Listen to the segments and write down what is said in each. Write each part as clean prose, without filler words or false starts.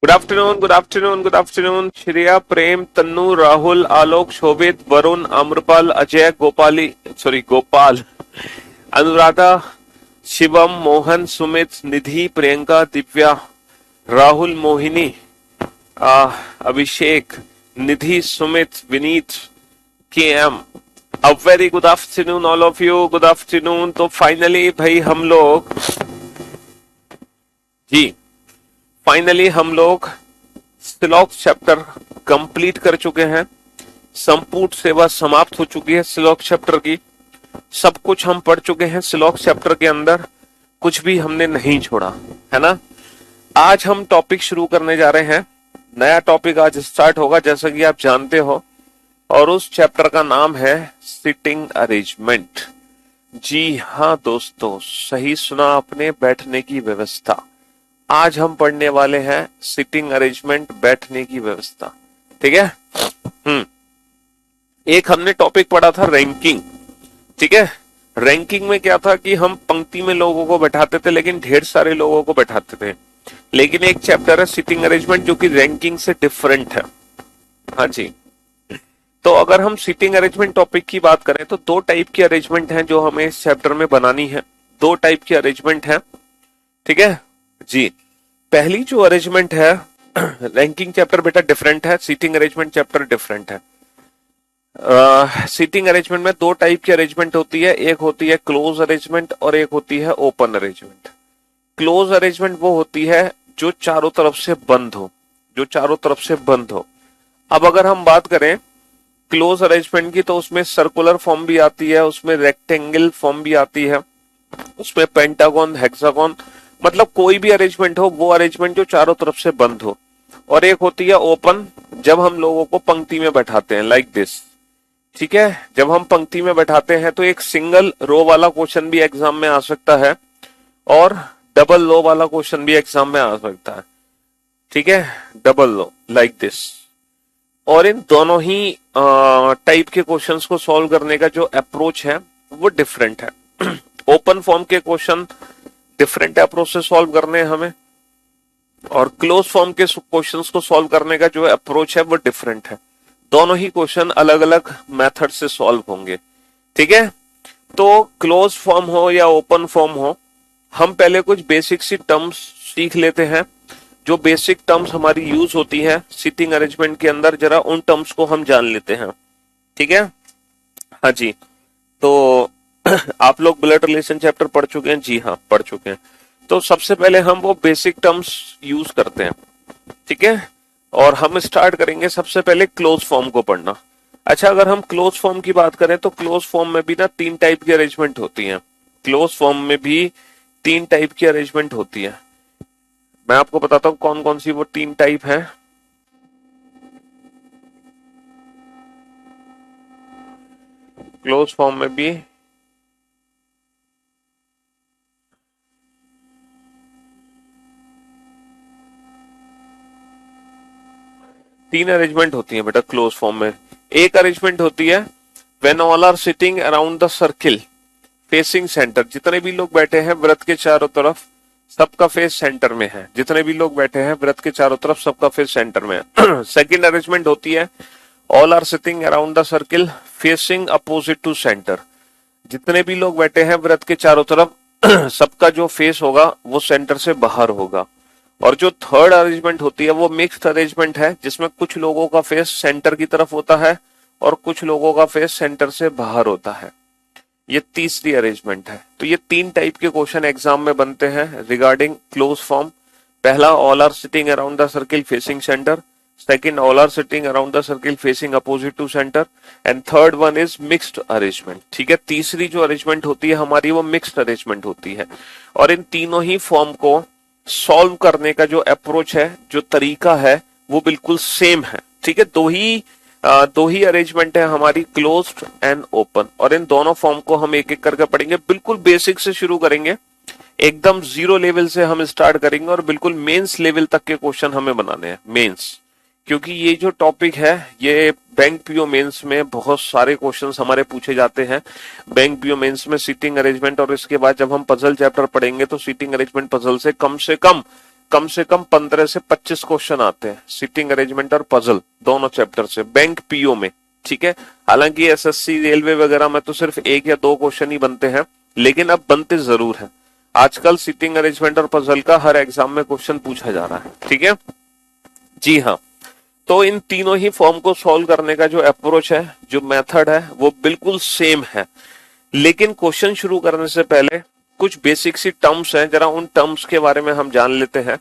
Good afternoon, good afternoon, good afternoon. Shreya, Prem, Tannu, Rahul, Alok, Shobhit, Varun, Amrapal, Ajay, Gopal, Anuradha, Shivam, Mohan, Sumit, Nidhi, Priyanka, Divya, Rahul, Mohini, आ, Abhishek, Nidhi, Sumit, Vineet, K M. A very good afternoon all of you, good afternoon. तो finally भाई हम लोग श्लोक चैप्टर कंप्लीट कर चुके हैं। संपूर्ण सेवा समाप्त हो चुकी है श्लोक चैप्टर की। सब कुछ हम पढ़ चुके हैं श्लोक चैप्टर के अंदर, कुछ भी हमने नहीं छोड़ा, है ना। आज हम टॉपिक शुरू करने जा रहे हैं। नया टॉपिक आज स्टार्ट होगा, जैसा कि आप जानते हो, और उस चैप्टर का नाम है सिटिंग अरेंजमेंट। जी हाँ दोस्तों, सही सुना आपने, बैठने की व्यवस्था। आज हम पढ़ने वाले हैं सिटिंग अरेंजमेंट, बैठने की व्यवस्था। ठीक है। एक हमने टॉपिक पढ़ा था रैंकिंग। ठीक है। रैंकिंग में क्या था कि हम पंक्ति में लोगों को बैठाते थे, लेकिन ढेर सारे लोगों को बैठाते थे। लेकिन एक चैप्टर है सिटिंग अरेंजमेंट, जो कि रैंकिंग से डिफरेंट है। हाँ जी। तो अगर हम सिटिंग अरेंजमेंट टॉपिक की बात करें तो दो टाइप की अरेंजमेंट है जो हमें इस चैप्टर में बनानी है। दो टाइप की अरेंजमेंट है। ठीक है जी। पहली जो अरेंजमेंट है, रैंकिंग चैप्टर बेटा डिफरेंट है, सीटिंग अरेंजमेंट चैप्टर डिफरेंट है। सीटिंग अरेंजमेंट में दो टाइप की अरेंजमेंट होती है, एक होती है क्लोज अरेंजमेंट और एक होती है ओपन अरेंजमेंट। क्लोज अरेंजमेंट वो होती है जो चारों तरफ से बंद हो, जो चारों तरफ से बंद हो। अब अगर हम बात करें क्लोज अरेंजमेंट की, तो उसमें सर्कुलर फॉर्म भी आती है, उसमें रेक्टेंगल फॉर्म भी आती है, उसमें पेंटागन, हेक्सागन, मतलब कोई भी अरेंजमेंट हो, वो अरेंजमेंट जो चारों तरफ से बंद हो। और एक होती है ओपन, जब हम लोगों को पंक्ति में बैठाते हैं, लाइक दिस। ठीक है। जब हम पंक्ति में बैठाते हैं तो एक सिंगल रो वाला क्वेश्चन भी एग्जाम में आ सकता है और डबल रो वाला क्वेश्चन भी एग्जाम में आ सकता है। ठीक है। Double row, like this. और इन दोनों ही टाइप के क्वेश्चंस को सॉल्व करने का जो अप्रोच है वो डिफरेंट है। ओपन फॉर्म के क्वेश्चन डिफरेंट अप्रोच से सॉल्व करने हैं हमें, और क्लोज फॉर्म के क्वेश्चंस को सॉल्व करने का जो अप्रोच है वो डिफरेंट है। दोनों ही क्वेश्चन अलग अलग मेथड से सॉल्व होंगे। ठीक है। तो क्लोज फॉर्म हो या ओपन फॉर्म हो, हम पहले कुछ बेसिक सी टर्म्स सीख लेते हैं। जो बेसिक टर्म्स हमारी यूज होती है सिटिंग अरेंजमेंट के अंदर, जरा उन टर्म्स को हम जान लेते हैं। ठीक है। हाँ जी। तो आप लोग ब्लड रिलेशन चैप्टर पढ़ चुके हैं? जी हाँ, पढ़ चुके हैं। तो सबसे पहले हम वो बेसिक टर्म्स यूज करते हैं। ठीक है। और हम स्टार्ट करेंगे सबसे पहले क्लोज फॉर्म को पढ़ना। अच्छा, अगर हम क्लोज फॉर्म की बात करें तो क्लोज फॉर्म में भी ना तीन टाइप की अरेंजमेंट होती है। क्लोज फॉर्म में भी तीन टाइप की अरेंजमेंट होती है। मैं आपको बताता हूं कौन कौन सी वो तीन टाइप है। क्लोज फॉर्म में भी तीन अरेंजमेंट होती है बेटा क्लोज फॉर्म में। एक अरेंजमेंट होती है when all are sitting around the circle facing centre. जितने भी लोग बैठे हैं व्रत के चारों तरफ, सबका फेस सेंटर में है। जितने भी लोग बैठे हैं व्रत के चारों तरफ, सबका फेस सेंटर में है। सेकंड अरेंजमेंट होती है all are sitting around the circle facing opposite to centre. जितने भी लोग बैठे हैं व्रत के चारों तरफ, सबका जो फेस होगा वो सेंटर से बाहर होगा। और जो थर्ड अरेंजमेंट होती है वो मिक्स्ड अरेंजमेंट है, जिसमें कुछ लोगों का फेस सेंटर की तरफ होता है और कुछ लोगों का फेस सेंटर से बाहर होता है। ये तीसरी अरेंजमेंट है। तो ये तीन टाइप के क्वेश्चन एग्जाम में बनते हैं रिगार्डिंग क्लोज फॉर्म। पहला, all are sitting around the circle facing centre. Second, all are sitting around the circle facing opposite to centre. And third one is mixed arrangement. ठीक है। तीसरी जो arrangement होती है हमारी वो मिक्स्ड अरेंजमेंट होती है। और इन तीनों ही फॉर्म को सॉल्व करने का जो अप्रोच है, जो तरीका है, वो बिल्कुल सेम है। ठीक है। दो ही अरेंजमेंट है हमारी, क्लोज्ड एंड ओपन। और इन दोनों फॉर्म को हम एक एक करके पढ़ेंगे। बिल्कुल बेसिक से शुरू करेंगे, एकदम जीरो लेवल से हम स्टार्ट करेंगे और बिल्कुल मेंस लेवल तक के क्वेश्चन हमें बनाने हैं, मेंस। क्योंकि ये जो टॉपिक है ये बैंक पीओ मेंस में बहुत सारे क्वेश्चंस हमारे पूछे जाते हैं। बैंक पीओ मेंस में सीटिंग अरेंजमेंट, और इसके बाद जब हम पजल चैप्टर पढ़ेंगे तो सीटिंग अरेंजमेंट पजल से कम कम से कम 15 से 25 क्वेश्चन आते हैं सिटिंग अरेंजमेंट और पजल दोनों चैप्टर से बैंक पीओ में। ठीक है, हालांकि एसएससी रेलवे वगैरह में तो सिर्फ 1 या 2 क्वेश्चन ही बनते हैं, लेकिन अब बनते जरूर हैं। आजकल सिटिंग अरेंजमेंट और पजल का हर एग्जाम में क्वेश्चन पूछा जा रहा है। ठीक है जी हाँ, तो इन तीनों ही फॉर्म को सॉल्व करने का जो अप्रोच है, जो मेथड है, वो बिल्कुल सेम है। लेकिन क्वेश्चन शुरू करने से पहले कुछ बेसिक सी टर्म्स हैं, जरा उन टर्म्स के बारे में हम जान लेते हैं।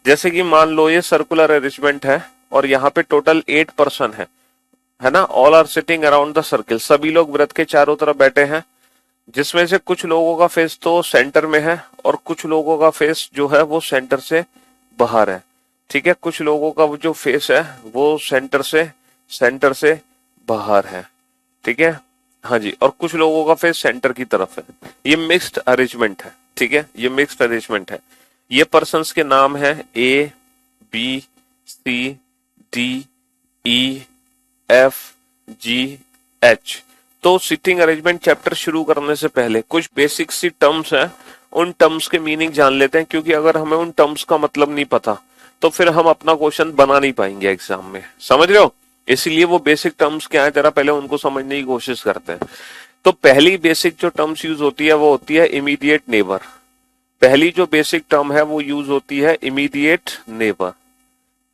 जैसे कि मान लो ये सर्कुलर अरेंजमेंट है और यहाँ पे टोटल 8 पर्सन है ना, all are sitting around the circle, सभी लोग वृत्त के चारों तरफ बैठे हैं, जिसमें से कुछ लोगों का फेस तो सेंटर में है और कुछ लोगों का फेस जो है वो सेंटर से बाहर है। ठीक है, कुछ लोगों का जो फेस है वो सेंटर से बाहर है। ठीक है, हाँ जी, और कुछ लोगों का फेस सेंटर की तरफ है। ये मिक्स्ड अरेंजमेंट है। ठीक है, ये मिक्स्ड अरेंजमेंट है। ये पर्सन्स के नाम है ए, B, C, D, E, F, G, H. तो सिटिंग अरेंजमेंट चैप्टर शुरू करने से पहले कुछ बेसिक सी टर्म्स हैं, उन टर्म्स के मीनिंग जान लेते हैं, क्योंकि अगर हमें उन टर्म्स का मतलब नहीं पता तो फिर हम अपना क्वेश्चन बना नहीं पाएंगे एग्जाम में। समझ रहे हो? इसलिए वो बेसिक टर्म्स क्या है, जरा पहले उनको समझने की कोशिश करते हैं। तो पहली बेसिक जो टर्म्स यूज होती है वो होती है इमीडिएट नेबर। पहली जो बेसिक टर्म है वो यूज होती है immediate neighbour.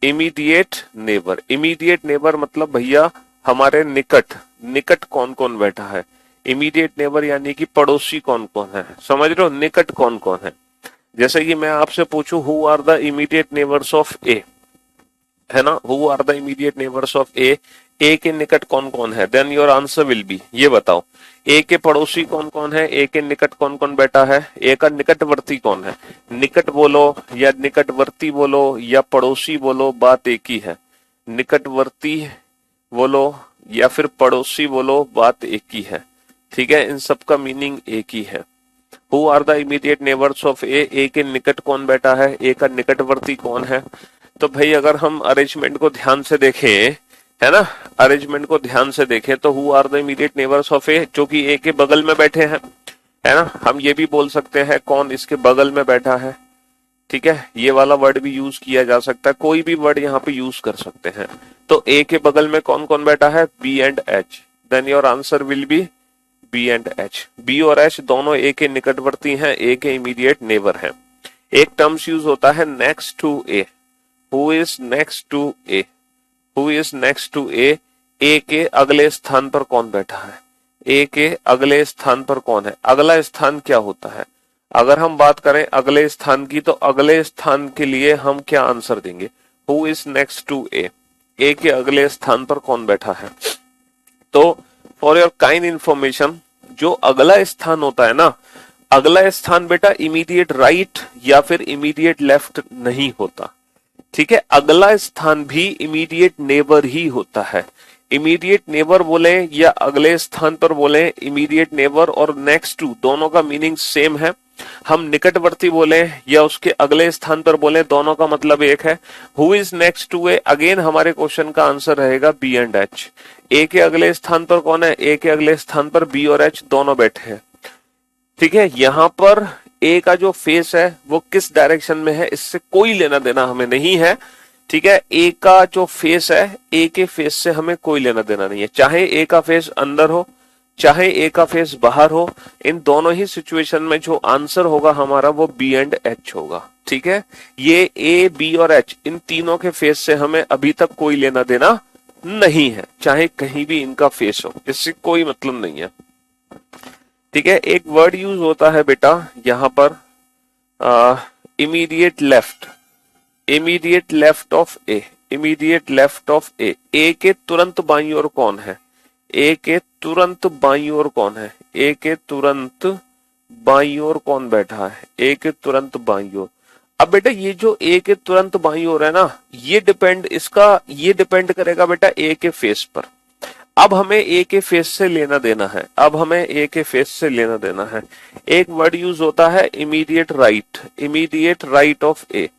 Immediate neighbour, immediate neighbour मतलब भैया हमारे निकट कौन कौन बैठा है। इमीडिएट नेबर यानी कि पड़ोसी कौन कौन है। समझ रहे हो? निकट कौन कौन है। जैसे कि मैं आपसे पूछूं who are the immediate neighbours of A, है ना, who are the immediate neighbours of A, A के निकट कौन कौन है, then your answer will be, ये बताओ ए के पड़ोसी कौन कौन है, ए के निकट कौन कौन बैठा है, ए का निकटवर्ती कौन है। निकट बोलो या निकटवर्ती बोलो या पड़ोसी बोलो, बात एक ही है। निकटवर्ती बोलो या फिर पड़ोसी बोलो, बात एक ही है। ठीक है, इन सब का मीनिंग एक ही है। Who are the immediate neighbours of A, A के निकट कौन बैठा है, ए का निकटवर्ती कौन है। तो भाई अगर हम अरेंजमेंट को ध्यान से देखें, है ना, अरेंजमेंट को ध्यान से देखें तो who are the immediate neighbours of A, जो कि ए के बगल में बैठे हैं, है ना। हम ये भी बोल सकते हैं कौन इसके बगल में बैठा है। ठीक है, ये वाला वर्ड भी यूज किया जा सकता है, कोई भी वर्ड यहाँ पे यूज कर सकते हैं। तो ए के बगल में कौन कौन बैठा है, B and H, then your answer will be B and H. B और एच दोनों ए के निकटवर्ती हैं, ए के इमीडिएट नेबर हैं। एक टर्म्स यूज होता है next to A. Who is next to A, who is next to A, A के अगले स्थान पर कौन बैठा है, ए के अगले स्थान पर कौन है। अगला स्थान क्या होता है, अगर हम बात करें अगले स्थान की तो अगले स्थान के लिए हम क्या आंसर देंगे, who is next to A, A के अगले स्थान पर कौन बैठा है। तो फॉर योर काइंड इंफॉर्मेशन, जो अगला स्थान होता है ना, अगला स्थान बेटा इमीडिएट राइट या फिर इमीडिएट लेफ्ट नहीं होता। ठीक है, अगला स्थान भी इमीडिएट नेबर ही होता है। इमीडिएट नेबर बोले या अगले स्थान पर बोले, इमीडिएट नेबर और नेक्स्ट टू दोनों का मीनिंग सेम है। हम निकटवर्ती बोले या उसके अगले स्थान पर बोले, दोनों का मतलब एक है। Who is next to A, again हमारे क्वेश्चन का आंसर रहेगा बी एंड एच। ए के अगले स्थान पर कौन है, ए के अगले स्थान पर बी और एच दोनों बैठे हैं। ठीक है, यहां पर ए का जो फेस है वो किस डायरेक्शन में है इससे कोई लेना देना हमें नहीं है। ठीक है, ए का जो फेस है, ए के फेस से हमें कोई लेना देना नहीं है, चाहे ए का फेस अंदर हो चाहे ए का फेस बाहर हो, इन दोनों ही सिचुएशन में जो आंसर होगा हमारा वो बी एंड एच होगा। ठीक है, ये ए, बी और एच इन तीनों के फेस से हमें अभी तक कोई लेना देना नहीं है, चाहे कहीं भी इनका फेस हो, इससे कोई मतलब नहीं है। ठीक है, एक वर्ड यूज होता है बेटा यहां पर immediate left, immediate left of A, immediate left of A. A के तुरंत बाईं ओर कौन है, ए के तुरंत बाईं ओर कौन है, ए के तुरंत बाईं ओर कौन बैठा है, ए के तुरंत बाईं ओर। अब बेटा ये जो ए के तुरंत बाईं ओर है ना, ये डिपेंड करेगा बेटा ए के फेस पर। अब हमें ए के फेस से लेना देना है, अब हमें ए के फेस से लेना देना है। एक वर्ड यूज होता है immediate right, immediate right of A,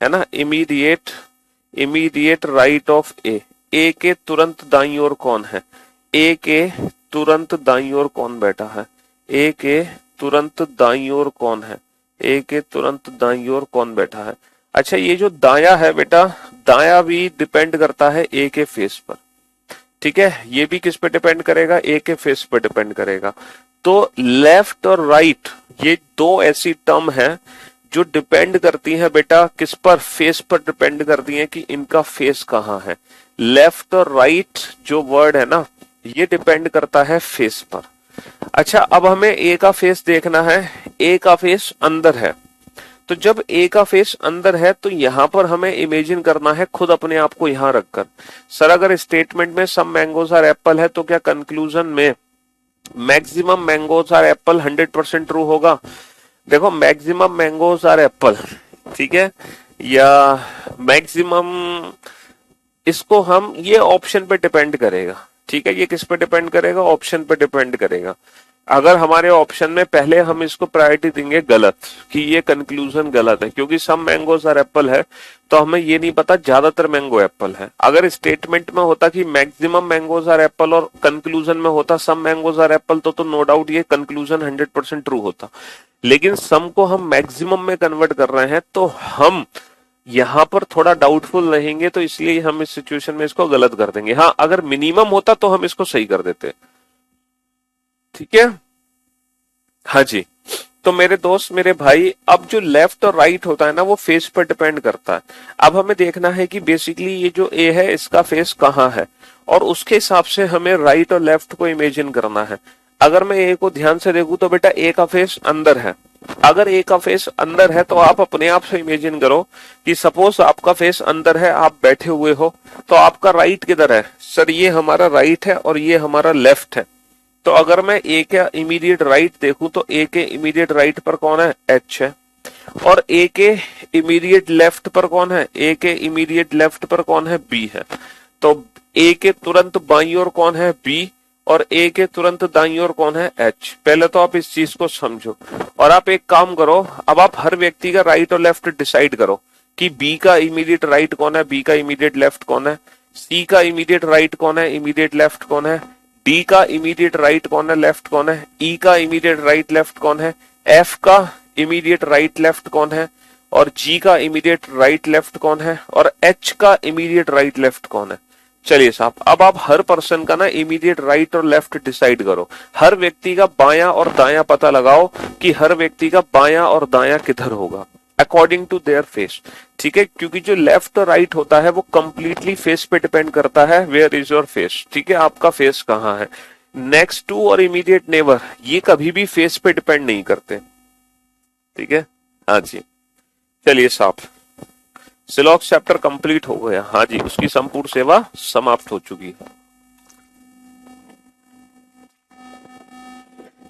है ना, immediate right of A. A के तुरंत दाईं ओर कौन है, ए के तुरंत दाईं ओर कौन बैठा है, ए के तुरंत दाईं ओर कौन है, ए के तुरंत दाईं ओर कौन बैठा है। अच्छा, ये जो दाया है बेटा, दाया भी डिपेंड करता है ए के फेस पर। ठीक है, ये भी किस पे डिपेंड करेगा, ए के फेस पर डिपेंड करेगा। तो लेफ्ट और राइट ये दो ऐसी टर्म है जो डिपेंड करती हैं बेटा किस पर, फेस पर डिपेंड करती हैं कि इनका फेस कहाँ है। लेफ्ट और राइट जो वर्ड है ना, ये डिपेंड करता है फेस पर। अच्छा, अब हमें ए का फेस देखना है। ए का फेस अंदर है, तो जब ए का फेस अंदर है तो यहां पर हमें इमेजिन करना है खुद अपने आप को यहां रखकर। सर अगर स्टेटमेंट में सम मैंगोज आर एप्पल है तो क्या कंक्लूजन में maximum mangoes are apple 100% true होगा? देखो, मैक्सिमम मैंगोज आर एप्पल, ठीक है, या मैक्सिमम, इसको हम, ये ऑप्शन पे डिपेंड करेगा। ठीक है, ये किस पे डिपेंड करेगा, ऑप्शन पे डिपेंड करेगा। अगर हमारे ऑप्शन में पहले हम इसको प्रायोरिटी देंगे गलत, कि ये कंक्लूजन गलत है क्योंकि सम मैंगोज आर एप्पल है, तो हमें ये नहीं पता ज्यादातर मैंगो एप्पल है। अगर स्टेटमेंट में होता कि मैक्सिमम मैंगोज आर एप्पल और कंक्लूजन में होता सम मैंगोज आर एप्पल, तो नो डाउट ये कंक्लूजन 100% ट्रू होता। लेकिन सम को हम मैक्सिमम में कन्वर्ट कर रहे हैं, तो हम यहां पर थोड़ा डाउटफुल रहेंगे, तो इसलिए हम इस सिचुएशन में इसको गलत कर देंगे। हाँ, अगर मिनिमम होता तो हम इसको सही कर देते। ठीक है, हाँ जी। तो मेरे दोस्त, मेरे भाई, अब जो लेफ्ट और राइट होता है ना, वो फेस पर डिपेंड करता है। अब हमें देखना है कि बेसिकली ये जो ए है इसका फेस कहाँ है, और उसके हिसाब से हमें राइट और लेफ्ट को इमेजिन करना है। अगर मैं ए को ध्यान से देखूं तो बेटा ए का फेस अंदर है। अगर ए का फेस अंदर है तो आप अपने आप से इमेजिन करो कि सपोज आपका फेस अंदर है, आप बैठे हुए हो, तो आपका राइट किधर है? सर ये हमारा राइट है और ये हमारा लेफ्ट है। तो अगर मैं ए के इमीडिएट राइट देखूं तो ए के इमीडिएट राइट पर कौन है? एच है। और ए के इमीडिएट लेफ्ट पर कौन है? ए के इमीडिएट लेफ्ट पर कौन है? बी है। तो ए के तुरंत बाईं ओर कौन है? बी। और ए के तुरंत दाईं ओर कौन है? एच। पहले तो आप इस चीज को समझो, और आप एक काम करो, अब आप हर व्यक्ति का राइट और लेफ्ट डिसाइड करो कि बी का इमीडिएट राइट कौन है, बी का इमीडिएट लेफ्ट कौन है, सी का इमीडिएट राइट कौन है, इमीडिएट लेफ्ट कौन है, डी का इमीडिएट राइट कौन है, लेफ्ट कौन है, ई का इमीडिएट राइट लेफ्ट कौन है, एफ का इमीडिएट राइट लेफ्ट कौन है, और जी का इमीडिएट राइट लेफ्ट कौन है, और एच का इमीडिएट राइट लेफ्ट कौन है। चलिए साहब, अब आप हर पर्सन का ना इमीडिएट राइट और लेफ्ट डिसाइड करो। हर व्यक्ति का बायां और दायां पता लगाओ कि हर व्यक्ति का बायां और दायां किधर होगा अकॉर्डिंग टू देयर फेस। ठीक है, क्योंकि जो लेफ्ट और राइट होता है वो कंप्लीटली फेस पे डिपेंड करता है, वेयर इज योर फेस। ठीक है, आपका फेस कहाँ है। नेक्स्ट टू और इमीडिएट नेबर ये कभी भी फेस पे डिपेंड नहीं करते। ठीक है, हाँ जी। चलिए साहब, सिलॉक्स चैप्टर कंप्लीट हो गया। हाँ जी, उसकी संपूर्ण सेवा समाप्त हो चुकी है।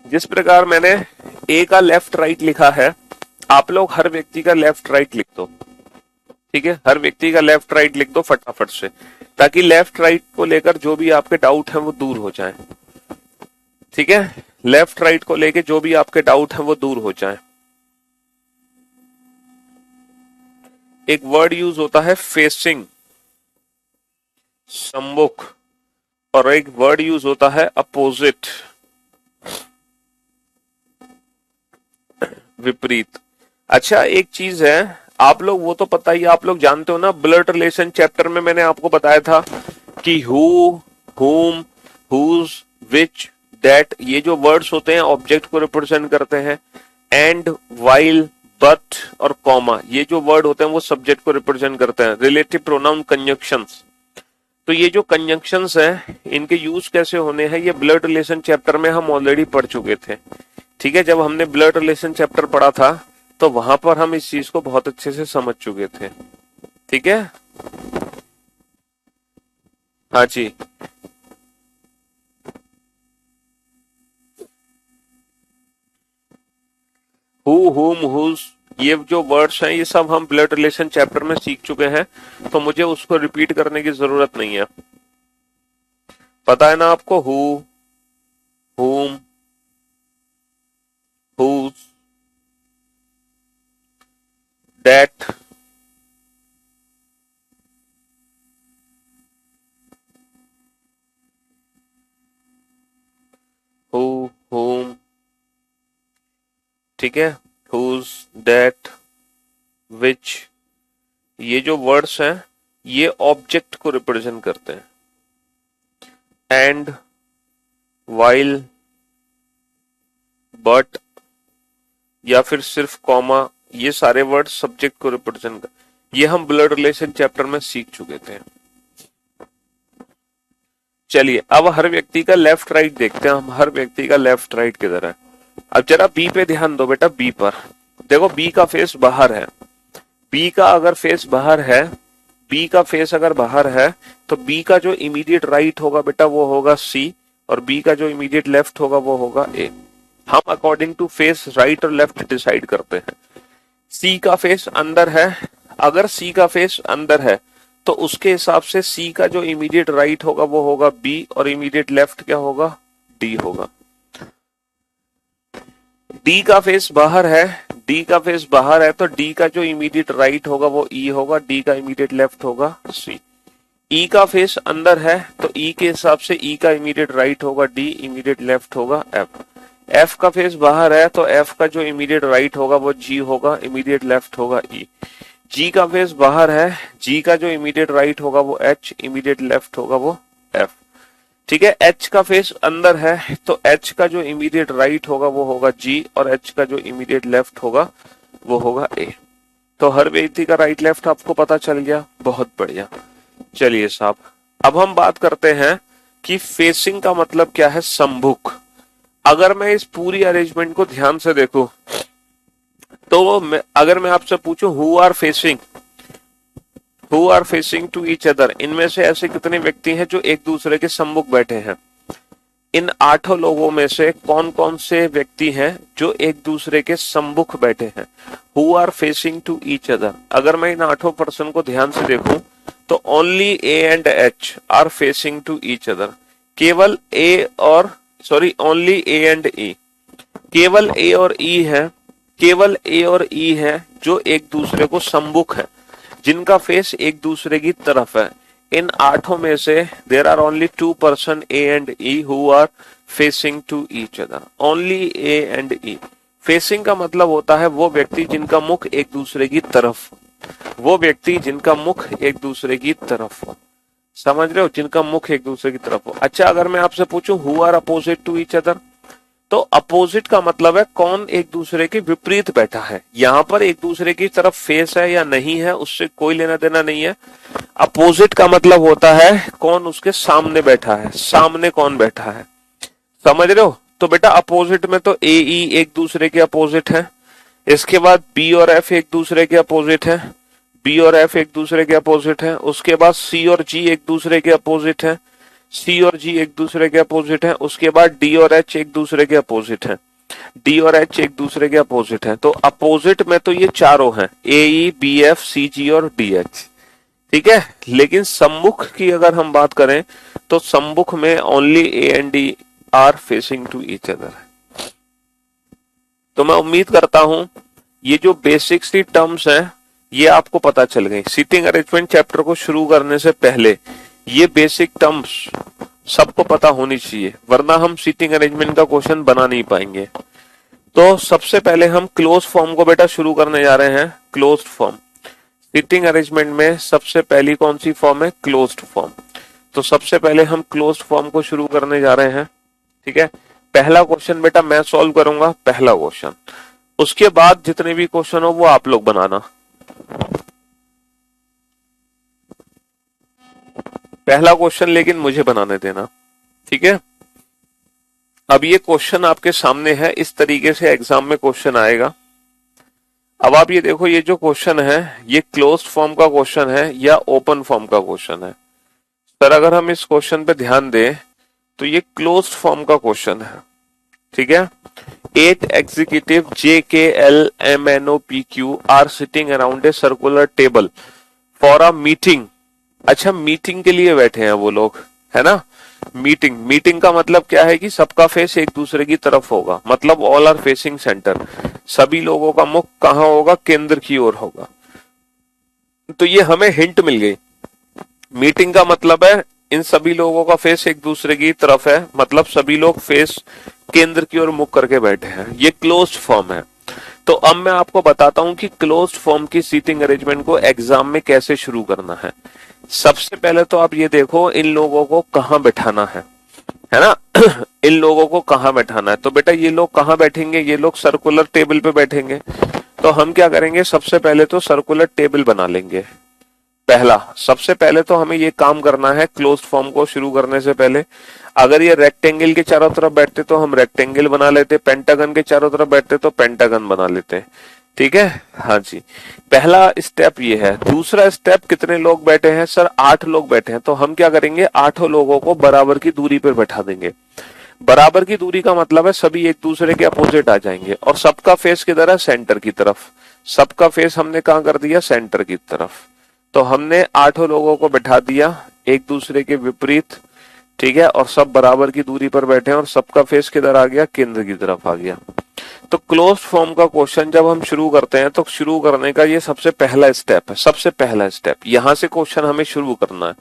जिस प्रकार मैंने ए का लेफ्ट राइट लिखा है, आप लोग हर व्यक्ति का लेफ्ट राइट लिख दो। ठीक है, हर व्यक्ति का लेफ्ट राइट लिख दो फटाफट से, ताकि लेफ्ट राइट को लेकर जो भी आपके डाउट हैं वो दूर हो जाएं। ठीक है, लेफ्ट राइट को लेकर जो भी आपके डाउट हैं वो दूर हो जाएं। एक वर्ड यूज होता है फेसिंग, सम्मुख, और एक वर्ड यूज होता है अपोजिट, विपरीत। अच्छा, एक चीज है, आप लोग वो तो पता ही, आप लोग जानते हो ना, ब्लड रिलेशन चैप्टर में मैंने आपको बताया था कि हु, हुम, हुज, विच, दैट, ये जो वर्ड्स होते हैं ऑब्जेक्ट को रिप्रेजेंट करते हैं। एंड, वाइल, बट और कॉमा, ये जो वर्ड होते हैं वो सब्जेक्ट को रिप्रेजेंट करते हैं। रिलेटिव प्रोनाउन कंजंक्शंस, तो ये जो कंजंक्शंस हैं इनके यूज कैसे होने हैं, ये ब्लड रिलेशन चैप्टर में हम ऑलरेडी पढ़ चुके थे। ठीक है, जब हमने ब्लड रिलेशन चैप्टर पढ़ा था तो वहां पर हम इस चीज को बहुत अच्छे से समझ चुके थे। ठीक है, हाँ जी। हु, हुम, हुज, ये जो वर्ड्स हैं ये सब हम ब्लड रिलेशन चैप्टर में सीख चुके हैं, तो मुझे उसको रिपीट करने की जरूरत नहीं है। पता है ना आपको, हु, हुम, हुज, दैट, हु, हुम, ठीक है, हुज, दैट, विच, ये जो वर्ड्स हैं ये ऑब्जेक्ट को रिप्रेजेंट करते हैं। एंड, वाइल, बट या फिर सिर्फ कॉमा, ये सारे वर्ड सब्जेक्ट को रिप्रेजेंट कर, ये हम ब्लड रिलेशन चैप्टर में सीख चुके थे। चलिए अब हर व्यक्ति का लेफ्ट राइट देखते हैं हम, हर व्यक्ति का लेफ्ट राइट किधर है। अब जरा बी पे ध्यान दो बेटा, बी पर देखो, बी का फेस बाहर है। बी का अगर फेस बाहर है, बी का फेस अगर बाहर है तो बी का जो इमीडिएट राइट होगा बेटा वो होगा सी, और बी का जो इमीडिएट लेफ्ट होगा वो होगा ए। हम अकॉर्डिंग टू फेस राइट और लेफ्ट डिसाइड करते हैं। सी का फेस अंदर है, अगर सी का फेस अंदर है तो उसके हिसाब से सी का जो इमीडिएट राइट होगा वो होगा बी, और इमीडिएट लेफ्ट क्या होगा, डी होगा। डी का फेस बाहर है, डी का फेस बाहर है तो डी का जो इमीडिएट राइट होगा वो ई होगा, डी का इमीडिएट लेफ्ट होगा सी। ई का फेस अंदर है तो ई के हिसाब से ई का इमीडिएट राइट होगा डी, इमीडिएट लेफ्ट होगा एफ। एफ का फेस बाहर है तो एफ का जो इमीडिएट राइट होगा वो जी होगा, इमीडिएट लेफ्ट होगा ई। जी का फेस बाहर है, जी का जो इमीडिएट राइट होगा वो एच, इमीडिएट लेफ्ट होगा वो एफ। ठीक है, एच का फेस अंदर है तो एच का जो इमीडिएट राइट होगा वो होगा जी, और एच का जो इमीडिएट लेफ्ट होगा वो होगा ए। तो हर व्यक्ति का राइट लेफ्ट आपको पता चल गया, बहुत बढ़िया। चलिए साहब, अब हम बात करते हैं कि फेसिंग का मतलब क्या है, सम्मुख। अगर मैं इस पूरी अरेंजमेंट को ध्यान से देखूं तो अगर मैं आपसे पूछूं who are facing to each other, इनमें से ऐसे कितने व्यक्ति हैं जो एक दूसरे के सम्मुख बैठे हैं? इन 8 लोगों में से कौन कौन से व्यक्ति हैं जो एक दूसरे के सम्मुख बैठे हैं? Who are facing to each other. अगर मैं इन 8 पर्सन को ध्यान से देखूं तो only A and H are facing to each other. केवल ए और ओनली ए एंड ई, केवल ए और ई है, केवल ए और ई है जो एक दूसरे को सम्मुख है, जिनका फेस एक दूसरे की तरफ है। इन 8 में से there are only 2 person A and E who are facing to each other, only A and E. Facing का मतलब होता है वो व्यक्ति जिनका मुख एक दूसरे की तरफ, वो व्यक्ति जिनका मुख एक दूसरे की तरफ हो। समझ रहे हो, जिनका मुख एक दूसरे की तरफ हो। अच्छा, अगर मैं आपसे पूछूं who are opposite to each other, तो अपोजिट का मतलब है कौन एक दूसरे के विपरीत बैठा है। यहां पर एक दूसरे की तरफ फेस है या नहीं है उससे कोई लेना देना नहीं है। अपोजिट का मतलब होता है कौन उसके सामने बैठा है, सामने कौन बैठा है। समझ रहे हो? तो बेटा अपोजिट में तो ए ई एक दूसरे के अपोजिट है, इसके बाद बी और एफ एक दूसरे के अपोजिट है, बी और एफ एक दूसरे के अपोजिट है, उसके बाद सी और जी एक दूसरे के अपोजिट है, सी और जी एक दूसरे के अपोजिट है, उसके बाद डी और एच एक दूसरे के अपोजिट है, डी और एच एक दूसरे के अपोजिट है। तो अपोजिट में तो ये चारों हैं, ए ई बी एफ सी जी और डी एच। ठीक है, लेकिन सम्मुख की अगर हम बात करें तो सम्मुख में only A and D are facing to each other है। तो मैं उम्मीद करता हूं ये जो बेसिक सी टर्म्स हैं ये आपको पता चल गई। सीटिंग अरेंजमेंट चैप्टर को शुरू करने से पहले ये बेसिक टर्म्स सबको पता होनी चाहिए, वरना हम सीटिंग अरेंजमेंट का क्वेश्चन बना नहीं पाएंगे। तो सबसे पहले हम क्लोज फॉर्म को बेटा शुरू करने जा रहे हैं। क्लोज्ड फॉर्म, सीटिंग अरेंजमेंट में सबसे पहली कौन सी फॉर्म है? Closed form. तो सबसे पहले हम क्लोज्ड फॉर्म को शुरू करने जा रहे हैं। ठीक है, पहला क्वेश्चन बेटा मैं सॉल्व करूंगा, पहला क्वेश्चन। उसके बाद जितने भी क्वेश्चन हो वो आप लोग बनाना। पहला क्वेश्चन लेकिन मुझे बनाने देना, ठीक है। अब ये क्वेश्चन आपके सामने है, इस तरीके से एग्जाम में क्वेश्चन आएगा। अब आप ये देखो, ये जो क्वेश्चन है ये क्लोज्ड फॉर्म का क्वेश्चन है या ओपन फॉर्म का क्वेश्चन है? सर अगर हम इस क्वेश्चन पे ध्यान दें तो ये क्लोज्ड फॉर्म का क्वेश्चन है। ठीक है, 8 executive JKLMNOPQ are sitting around a circular table for a meeting. अच्छा, मीटिंग के लिए बैठे हैं वो लोग, है ना। मीटिंग का मतलब क्या है कि सबका फेस एक दूसरे की तरफ होगा, मतलब ऑल आर फेसिंग सेंटर। सभी लोगों का मुख कहाँ होगा? केंद्र की ओर होगा। तो ये हमें हिंट मिल गई। मीटिंग का मतलब है इन सभी लोगों का फेस एक दूसरे की तरफ है, मतलब सभी लोग फेस केंद्र की ओर मुख करके बैठे हैं। ये क्लोज्ड फॉर्म है। तो अब मैं आपको बताता हूं कि क्लोज्ड फॉर्म की सीटिंग अरेंजमेंट को एग्जाम में कैसे शुरू करना है। सबसे पहले तो आप ये देखो इन लोगों को कहाँ बैठाना है ना। इन लोगों को कहाँ बैठाना है, तो बेटा ये लोग कहाँ बैठेंगे, ये लोग सर्कुलर टेबल पे बैठेंगे। तो हम क्या करेंगे, सबसे पहले तो सर्कुलर टेबल बना लेंगे। पहला सबसे पहले तो हमें ये काम करना है क्लोज्ड फॉर्म को शुरू करने से पहले। अगर ये रेक्टेंगल के चारों तरफ बैठते तो हम रेक्टेंगल बना लेते, पेंटागन के चारों तरफ बैठते तो पेंटागन बना लेते। ठीक है, हाँ जी, पहला स्टेप ये है। दूसरा स्टेप, कितने लोग बैठे हैं सर, 8 लोग बैठे हैं, तो हम क्या करेंगे, 8 लोगों को बराबर की दूरी पर बैठा देंगे। बराबर की दूरी का मतलब है सभी एक दूसरे के अपोजिट आ जाएंगे और सबका फेस किधर है, सेंटर की तरफ। सबका फेस हमने कहाँ कर दिया, सेंटर की तरफ। तो हमने 8 लोगों को बैठा दिया एक दूसरे के विपरीत, ठीक है, और सब बराबर की दूरी पर बैठे हैं और सबका फेस किधर आ गया, केंद्र की तरफ आ गया। तो क्लोज्ड फॉर्म का क्वेश्चन जब हम शुरू करते हैं तो शुरू करने का ये सबसे पहला स्टेप है, सबसे पहला स्टेप, यहां से क्वेश्चन हमें शुरू करना है।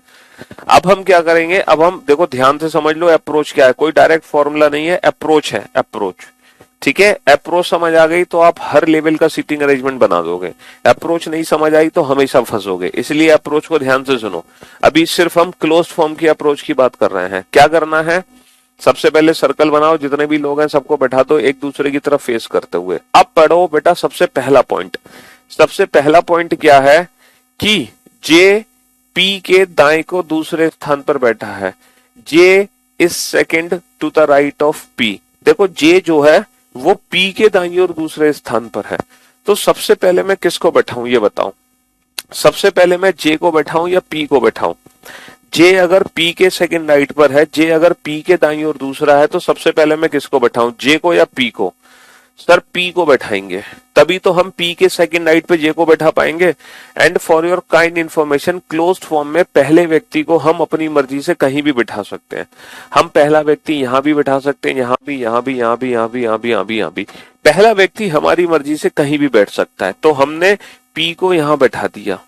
अब हम क्या करेंगे, अब हम देखो ध्यान से समझ लो अप्रोच क्या है, कोई डायरेक्ट फॉर्मूला नहीं है, अप्रोच है, अप्रोच। ठीक है, अप्रोच समझ आ गई तो आप हर लेवल का सीटिंग अरेंजमेंट बना दोगे। अप्रोच नहीं समझ आई तो हमेशा फंसोगे, इसलिए अप्रोच को ध्यान से सुनो। अभी सिर्फ हम क्लोज्ड फॉर्म की अप्रोच की बात कर रहे हैं। क्या करना है, सबसे पहले सर्कल बनाओ, जितने भी लोग हैं सबको बैठा दो एक दूसरे की तरफ फेस करते हुए। अब पढ़ो बेटा सबसे पहला पॉइंट। सबसे पहला पॉइंट क्या है कि जे पी के दाएं को दूसरे स्थान पर बैठा है। J is second to the right of P. देखो जे जो है वो पी के दाईं और दूसरे स्थान पर है। तो सबसे पहले मैं किसको बैठाऊं ये बताओ, सबसे पहले मैं जे को बैठाऊं या पी को बैठाऊं। जे अगर पी के सेकंड राइट पर है, जे अगर पी के दाईं और दूसरा है, तो सबसे पहले मैं किसको बैठाऊं, जे को या पी को। सर पी को बैठाएंगे, तभी तो हम पी के सेकंड राइट पे जे को बैठा पाएंगे। And for your kind information, closed form में पहले व्यक्ति को हम अपनी मर्जी से कहीं भी बैठा सकते हैं। हम पहला व्यक्ति यहां भी बैठा सकते हैं, यहां भी, यहां भी, यहां भी, यहां भी, यहां भी, यहां भी, यहां भी। पहला व्यक्ति हमारी मर्जी से कहीं भी बैठ सकता है। तो हमने पी को यहां बैठा दिया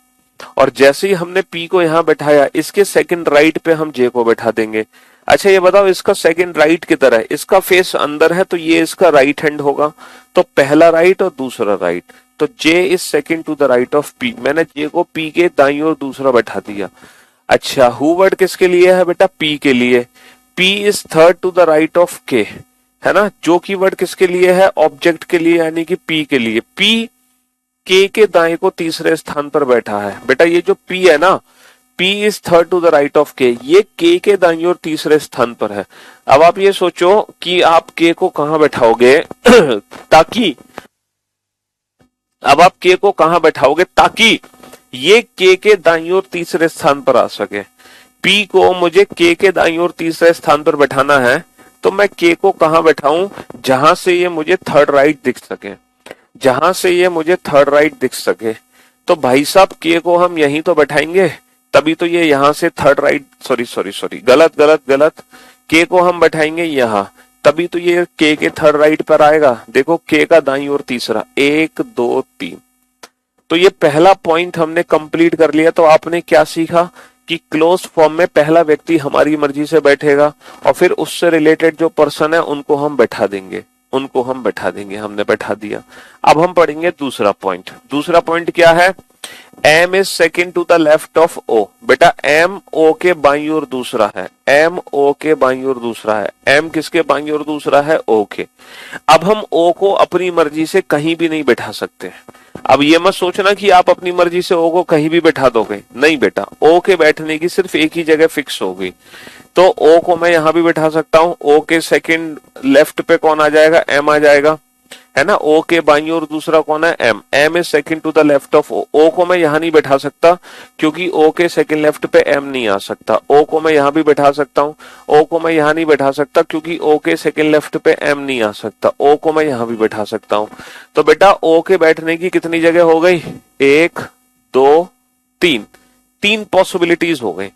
और जैसे ही हमने पी को यहां बैठाया, इसके सेकंड राइट पे हम जे को बैठा देंगे। अच्छा ये बताओ इसका सेकंड राइट किधर है, इसका फेस अंदर है तो ये इसका राइट हैंड होगा। तो पहला राइट और दूसरा राइट, तो J is second to the right of P. मैंने जे को पी के दाईं ओर दूसरा बैठा दिया। अच्छा हु वर्ड किसके लिए है बेटा, पी के लिए। P is third to the right of K, है ना। जो की वर्ड किसके लिए है, ऑब्जेक्ट के लिए, यानी कि पी के लिए। पी के दाएं को तीसरे स्थान पर बैठा है। बेटा ये जो पी है ना, P is third to the right of K, ये K के दाईं ओर तीसरे स्थान पर है। अब आप ये सोचो कि आप K को कहां बैठाओगे ताकि, अब आप K को कहां बैठाओगे ताकि ये K के दाईं ओर तीसरे स्थान पर आ सके। P को मुझे K के दाईं ओर तीसरे स्थान पर बैठाना है, तो मैं K को कहां बैठाऊं, जहां से ये मुझे थर्ड राइट दिख सके, जहां से ये मुझे थर्ड राइट दिख सके। तो भाई साहब K को हम यहीं तो बैठाएंगे, तभी तो ये यहां से थर्ड राइट, सॉरी गलत गलत गलत, के को हम बैठाएंगे यहां, तभी तो ये के थर्ड राइट पर आएगा। देखो के का दाईं ओर तीसरा, 1 2 3। तो ये पहला पॉइंट हमने कंप्लीट कर लिया। तो आपने क्या सीखा कि क्लोज फॉर्म में पहला व्यक्ति हमारी मर्जी से बैठेगा और फिर उससे रिलेटेड जो पर्सन है उनको हम बैठा देंगे, उनको हम बैठा देंगे। हमने बैठा दिया। अब हम पढ़ेंगे दूसरा पॉइंट। दूसरा पॉइंट क्या है, M is second to the left of O। बेटा M O के बाईं ओर दूसरा है, M O के बाईं ओर दूसरा है। M किसके बाईं ओर दूसरा है, O के। अब हम O को अपनी मर्जी से कहीं भी नहीं बैठा सकते। अब ये मत सोचना कि आप अपनी मर्जी से O को कहीं भी बैठा दोगे, नहीं बेटा, O के बैठने की सिर्फ एक ही जगह फिक्स होगी। तो O को मैं यहां भी बैठा सकता हूं। O के सेकंड लेफ्ट पे कौन आ जाएगा, M आ जाएगा, है ना। O के बाईं ओर दूसरा कौन है, M। M is second to the left of O। O को मैं यहां नहीं बैठा सकता क्योंकि O के सेकंड लेफ्ट पे M नहीं आ सकता। O को मैं यहां भी बैठा सकता हूं। O को मैं यहां नहीं बैठा सकता क्योंकि O के सेकंड लेफ्ट पे M नहीं आ सकता। O को मैं यहां भी बैठा सकता हूं। तो बेटा O के बैठने की कितनी जगह हो गई, 1 2 3, 3 पॉसिबिलिटीज हो गई।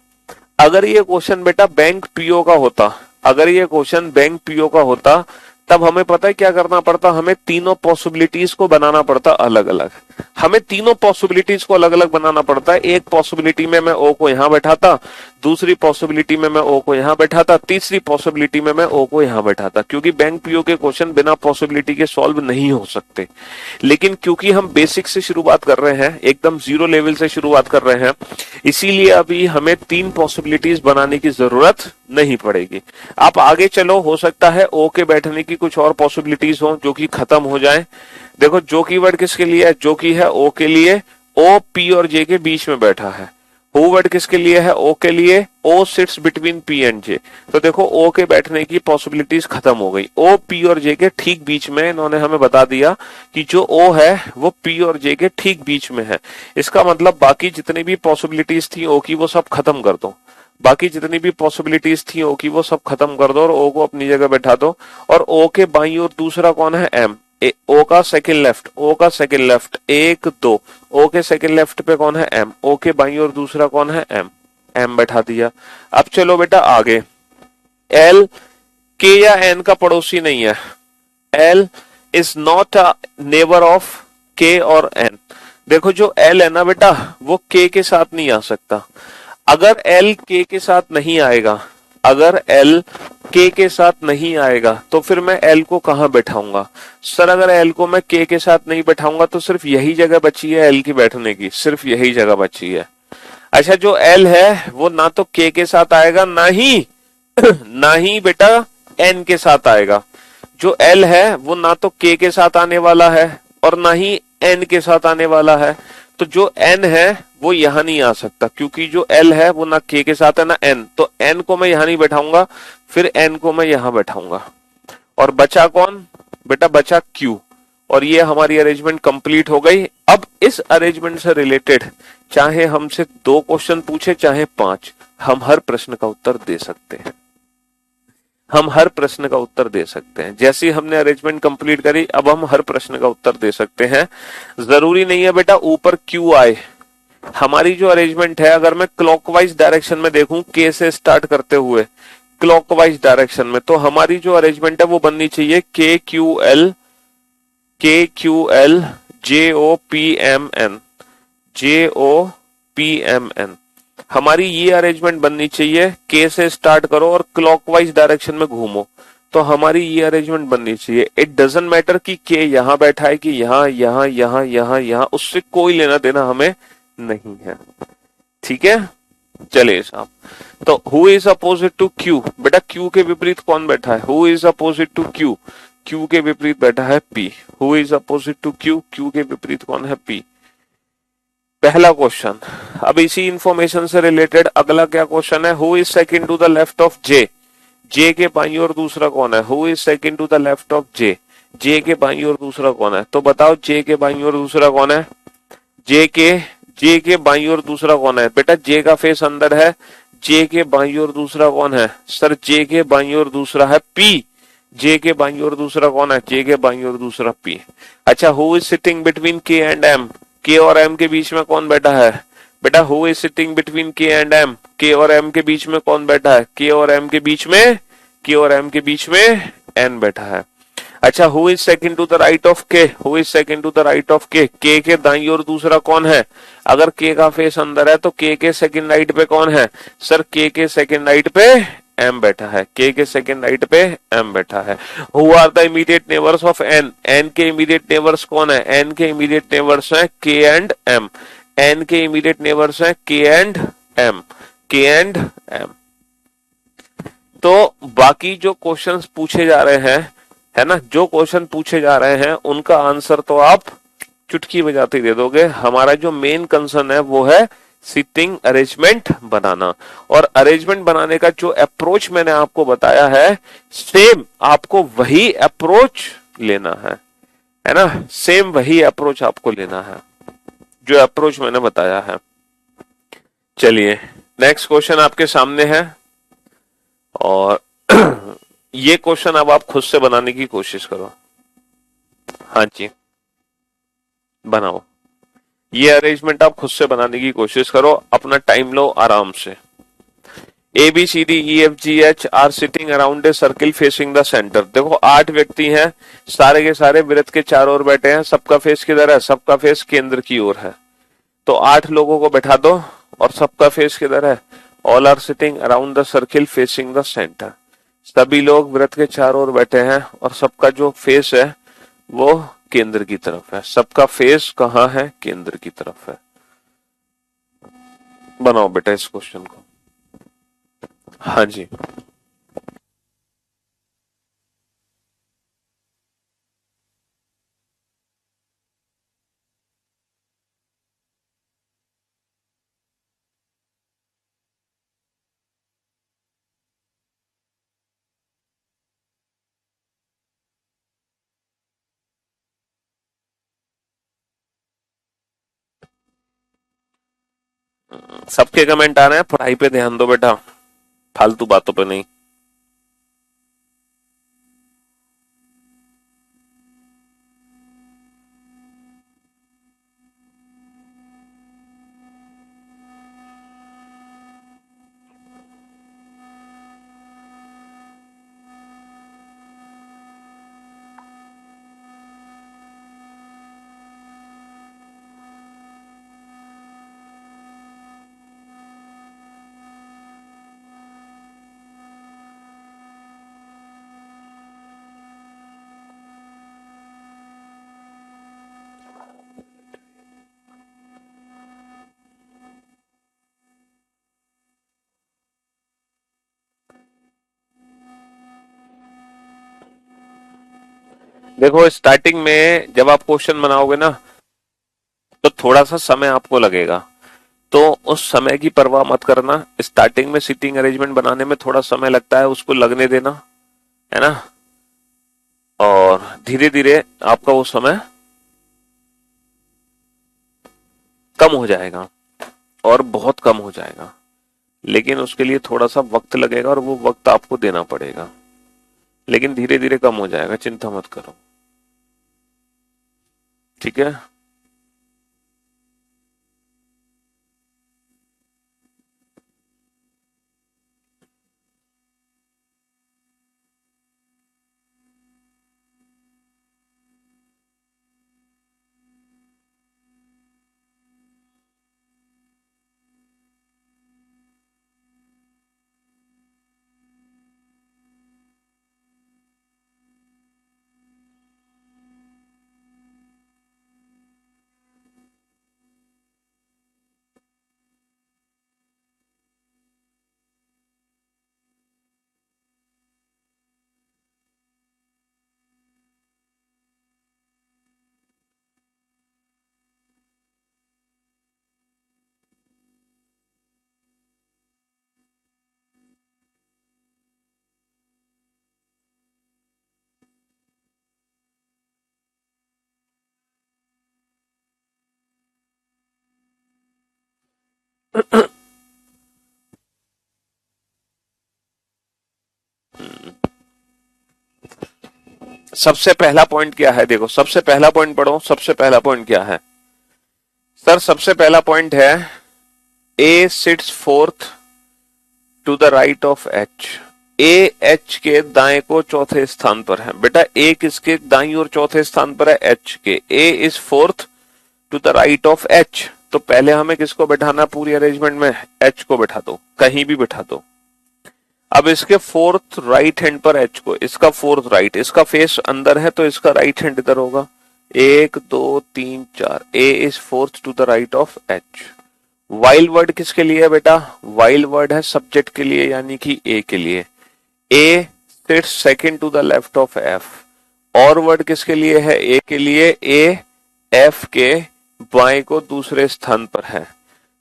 अगर ये क्वेश्चन बेटा बैंक पीओ का होता, अगर ये क्वेश्चन बैंक पीओ का होता तब हमें पता है क्या करना पड़ता, हमें तीनों पॉसिबिलिटीज को बनाना पड़ता अलग अलग। हमें तीनों पॉसिबिलिटीज को अलग अलग बनाना पड़ता है। एक पॉसिबिलिटी में मैं ओ को यहां बैठाता, दूसरी पॉसिबिलिटी में मैं ओ को यहां बैठाता, तीसरी पॉसिबिलिटी में मैं ओ को यहां बैठाता, क्योंकि बैंक पीओ के क्वेश्चन बिना पॉसिबिलिटी के सॉल्व नहीं हो सकते। लेकिन क्योंकि हम बेसिक से शुरुआत कर रहे हैं, एकदम जीरो लेवल से शुरुआत कर रहे हैं, इसीलिए अभी हमें तीन पॉसिबिलिटीज बनाने की जरूरत नहीं पड़ेगी। आप आगे चलो, हो सकता है ओ के बैठने की कुछ और पॉसिबिलिटीज हो जो कि खत्म हो जाए। देखो जो कीवर्ड किसके लिए है, जो की है ओ के लिए, ओ पी और जे के बीच में बैठा है। हु वर्ड किसके लिए है, ओ के लिए, ओ सिट्स बिटवीन पी एंड जे। तो देखो ओ के बैठने की पॉसिबिलिटीज खत्म हो गई। ओ पी और जे के ठीक बीच में, इन्होंने हमें बता दिया कि जो ओ है वो पी और जे के ठीक बीच में है। इसका मतलब बाकी जितनी भी पॉसिबिलिटीज थी ओ की वो सब खत्म कर दो, बाकी जितनी भी पॉसिबिलिटीज थी ओ की वो सब खत्म कर दो और ओ को अपनी जगह बैठा दो। और ओ के बाईं ओर दूसरा कौन है, एम। ओ का सेकंड लेफ्ट, ओ का सेकंड लेफ्ट, एक दो, ओ के सेकंड लेफ्ट पे कौन है, एम। ओ के बाईं ओर दूसरा कौन है, एम। एम बैठा दिया। अब चलो बेटा आगे, एल के या एन का पड़ोसी नहीं है। L is not a neighbour of के और एन। देखो जो एल है ना बेटा, वो के के साथ नहीं आ सकता। अगर एल के के साथ नहीं आएगा, अगर एल के के साथ नहीं आएगा तो फिर मैं एल को कहां बैठाऊंगा। सर अगर एल को मैं के साथ नहीं बैठाऊंगा तो सिर्फ यही जगह बची है एल की बैठने की, सिर्फ यही जगह बची है। अच्छा जो एल है वो ना तो के साथ आएगा, ना ही ना ही बेटा एन के साथ आएगा। जो एल है वो ना तो के साथ आने वाला है और ना ही एन के साथ आने वाला है। तो जो एन है वो यहां नहीं आ सकता, क्योंकि जो एल है वो ना के साथ है ना एन। तो एन को मैं यहां नहीं बैठाऊंगा, फिर एन को मैं यहां बैठाऊंगा। और बचा कौन बेटा, बचा क्यू। और ये हमारी अरेंजमेंट कंप्लीट हो गई। अब इस अरेंजमेंट से रिलेटेड चाहे हमसे 2 क्वेश्चन पूछे चाहे 5, हम हर प्रश्न का उत्तर दे सकते हैं। हम हर प्रश्न का उत्तर दे सकते हैं। जैसे ही हमने अरेंजमेंट कंप्लीट करी, अब हम हर प्रश्न का उत्तर दे सकते हैं। जरूरी नहीं है बेटा ऊपर क्यू आए। हमारी जो अरेंजमेंट है, अगर मैं क्लॉकवाइज डायरेक्शन में देखूं, के से स्टार्ट करते हुए क्लॉकवाइज डायरेक्शन में, तो हमारी जो अरेंजमेंट है वो बननी चाहिए के Q L J O P M N, J O P M N. हमारी ये अरेंजमेंट बननी चाहिए। के से स्टार्ट करो और क्लॉकवाइज डायरेक्शन में घूमो, तो हमारी ये अरेंजमेंट बननी चाहिए। इट डजंट मैटर कि के यहां बैठा है कि यहां यहां यहां यहां यहां, उससे कोई लेना देना हमें नहीं है। ठीक है, चलिए साहब। तो who is opposite to Q, बेटा क्यू के विपरीत कौन बैठा है, who is opposite to Q, Q के विपरीत बैठा है P. Who is opposite to Q, Q के विपरीत कौन है, पी। पहला क्वेश्चन। अब इसी इंफॉर्मेशन से रिलेटेड अगला क्या क्वेश्चन है, who is second to the left of J, J के बाईं ओर दूसरा कौन है, who is second to the left of J, J के बाईं ओर दूसरा कौन है। तो बताओ जे के बाईं ओर दूसरा कौन है, जे के बाईं ओर दूसरा कौन है बेटा, जे का फेस अंदर है, जे के बाईं ओर दूसरा कौन है, सर जे के बाईं ओर दूसरा है पी। जे के बाईं ओर दूसरा कौन है, जे के बाईं ओर दूसरा पी। अच्छा हु इज सिटिंग बिटवीन के एंड एम, के और एम के बीच में कौन बैठा है बेटा, हु इज सिटिंग बिटवीन के एंड एम, के और एम के बीच में कौन बैठा है, के और एम के बीच में, के और एम के बीच में एन बैठा है। अच्छा who is second to the right of K, who is second to the right of K दाईं ओर दूसरा कौन है। अगर के का फेस अंदर है तो के सेकंड राइट पे कौन है, सर के सेकंड राइट पे एम बैठा है, के सेकंड राइट पे एम बैठा है। Who are the immediate neighbours of N, N के इमीडिएट नेबर्स कौन है, एन के इमीडिएट नेबर्स हैं के एंड एम, एन के इमीडिएट नेबर्स हैं K and M, K and M. तो बाकी जो क्वेश्चंस पूछे जा रहे हैं, है ना, जो क्वेश्चन पूछे जा रहे हैं उनका आंसर तो आप चुटकी बजाते दे दोगे। हमारा जो मेन कंसर्न है वो है सिटिंग अरेंजमेंट बनाना। और अरेंजमेंट बनाने का जो अप्रोच मैंने आपको बताया है, सेम आपको वही अप्रोच लेना है ना, सेम वही अप्रोच आपको लेना है जो अप्रोच मैंने बताया है। चलिए नेक्स्ट क्वेश्चन आपके सामने है, और ये क्वेश्चन अब आप खुद से बनाने की कोशिश करो। हाँ जी बनाओ, ये अरेंजमेंट आप खुद से बनाने की कोशिश करो, अपना टाइम लो आराम से। A B C D E F G H are sitting around a circle facing the centre. देखो 8 व्यक्ति हैं, सारे के सारे वृत्त के चारों ओर बैठे हैं, सबका फेस किधर है, सबका फेस केंद्र की ओर है। तो 8 लोगों को बैठा दो और सबका फेस किधर है, all are sitting around the circle facing the centre. सभी लोग वृत्त के चारों ओर बैठे हैं और सबका जो फेस है वो केंद्र की तरफ है। सबका फेस कहाँ है, केंद्र की तरफ है। बनाओ बेटा इस क्वेश्चन को। हाँ जी, सबके कमेंट आ रहे हैं, पढ़ाई पे ध्यान दो बेटा, फालतू बातों पे नहीं। देखो स्टार्टिंग में जब आप क्वेश्चन बनाओगे ना तो थोड़ा सा समय आपको लगेगा, तो उस समय की परवाह मत करना। स्टार्टिंग में सीटिंग अरेंजमेंट बनाने में थोड़ा समय लगता है, उसको लगने देना, है ना। और धीरे धीरे आपका वो समय कम हो जाएगा और बहुत कम हो जाएगा, लेकिन उसके लिए थोड़ा सा वक्त लगेगा और वो वक्त आपको देना पड़ेगा, लेकिन धीरे धीरे कम हो जाएगा, चिंता मत करो, ठीक है। सबसे पहला पॉइंट क्या है, देखो सबसे पहला पॉइंट पढ़ो। सबसे पहला पॉइंट क्या है सर? सबसे पहला पॉइंट है A sits fourth to the right of H. A H के दाएं को चौथे स्थान पर है। बेटा ए किसके दाईं और चौथे स्थान पर है? एच के। A is fourth to the right of H, तो पहले हमें किसको बैठाना पूरी अरेंजमेंट में? एच को बैठा दो, कहीं भी बैठा दो। अब इसके फोर्थ राइट हैंड पर एच को, इसका फोर्थ राइट, इसका फेस अंदर है तो इसका राइट हैंड इधर होगा। 1 2 3 4, A is fourth to the right of H. While word किसके लिए है बेटा? वाइल वर्ड है सब्जेक्ट के लिए, यानी कि ए के लिए। A sits second to the left of F. और वर्ड किसके लिए है? ए के लिए। ए एफ के बाएं को दूसरे स्थान पर है।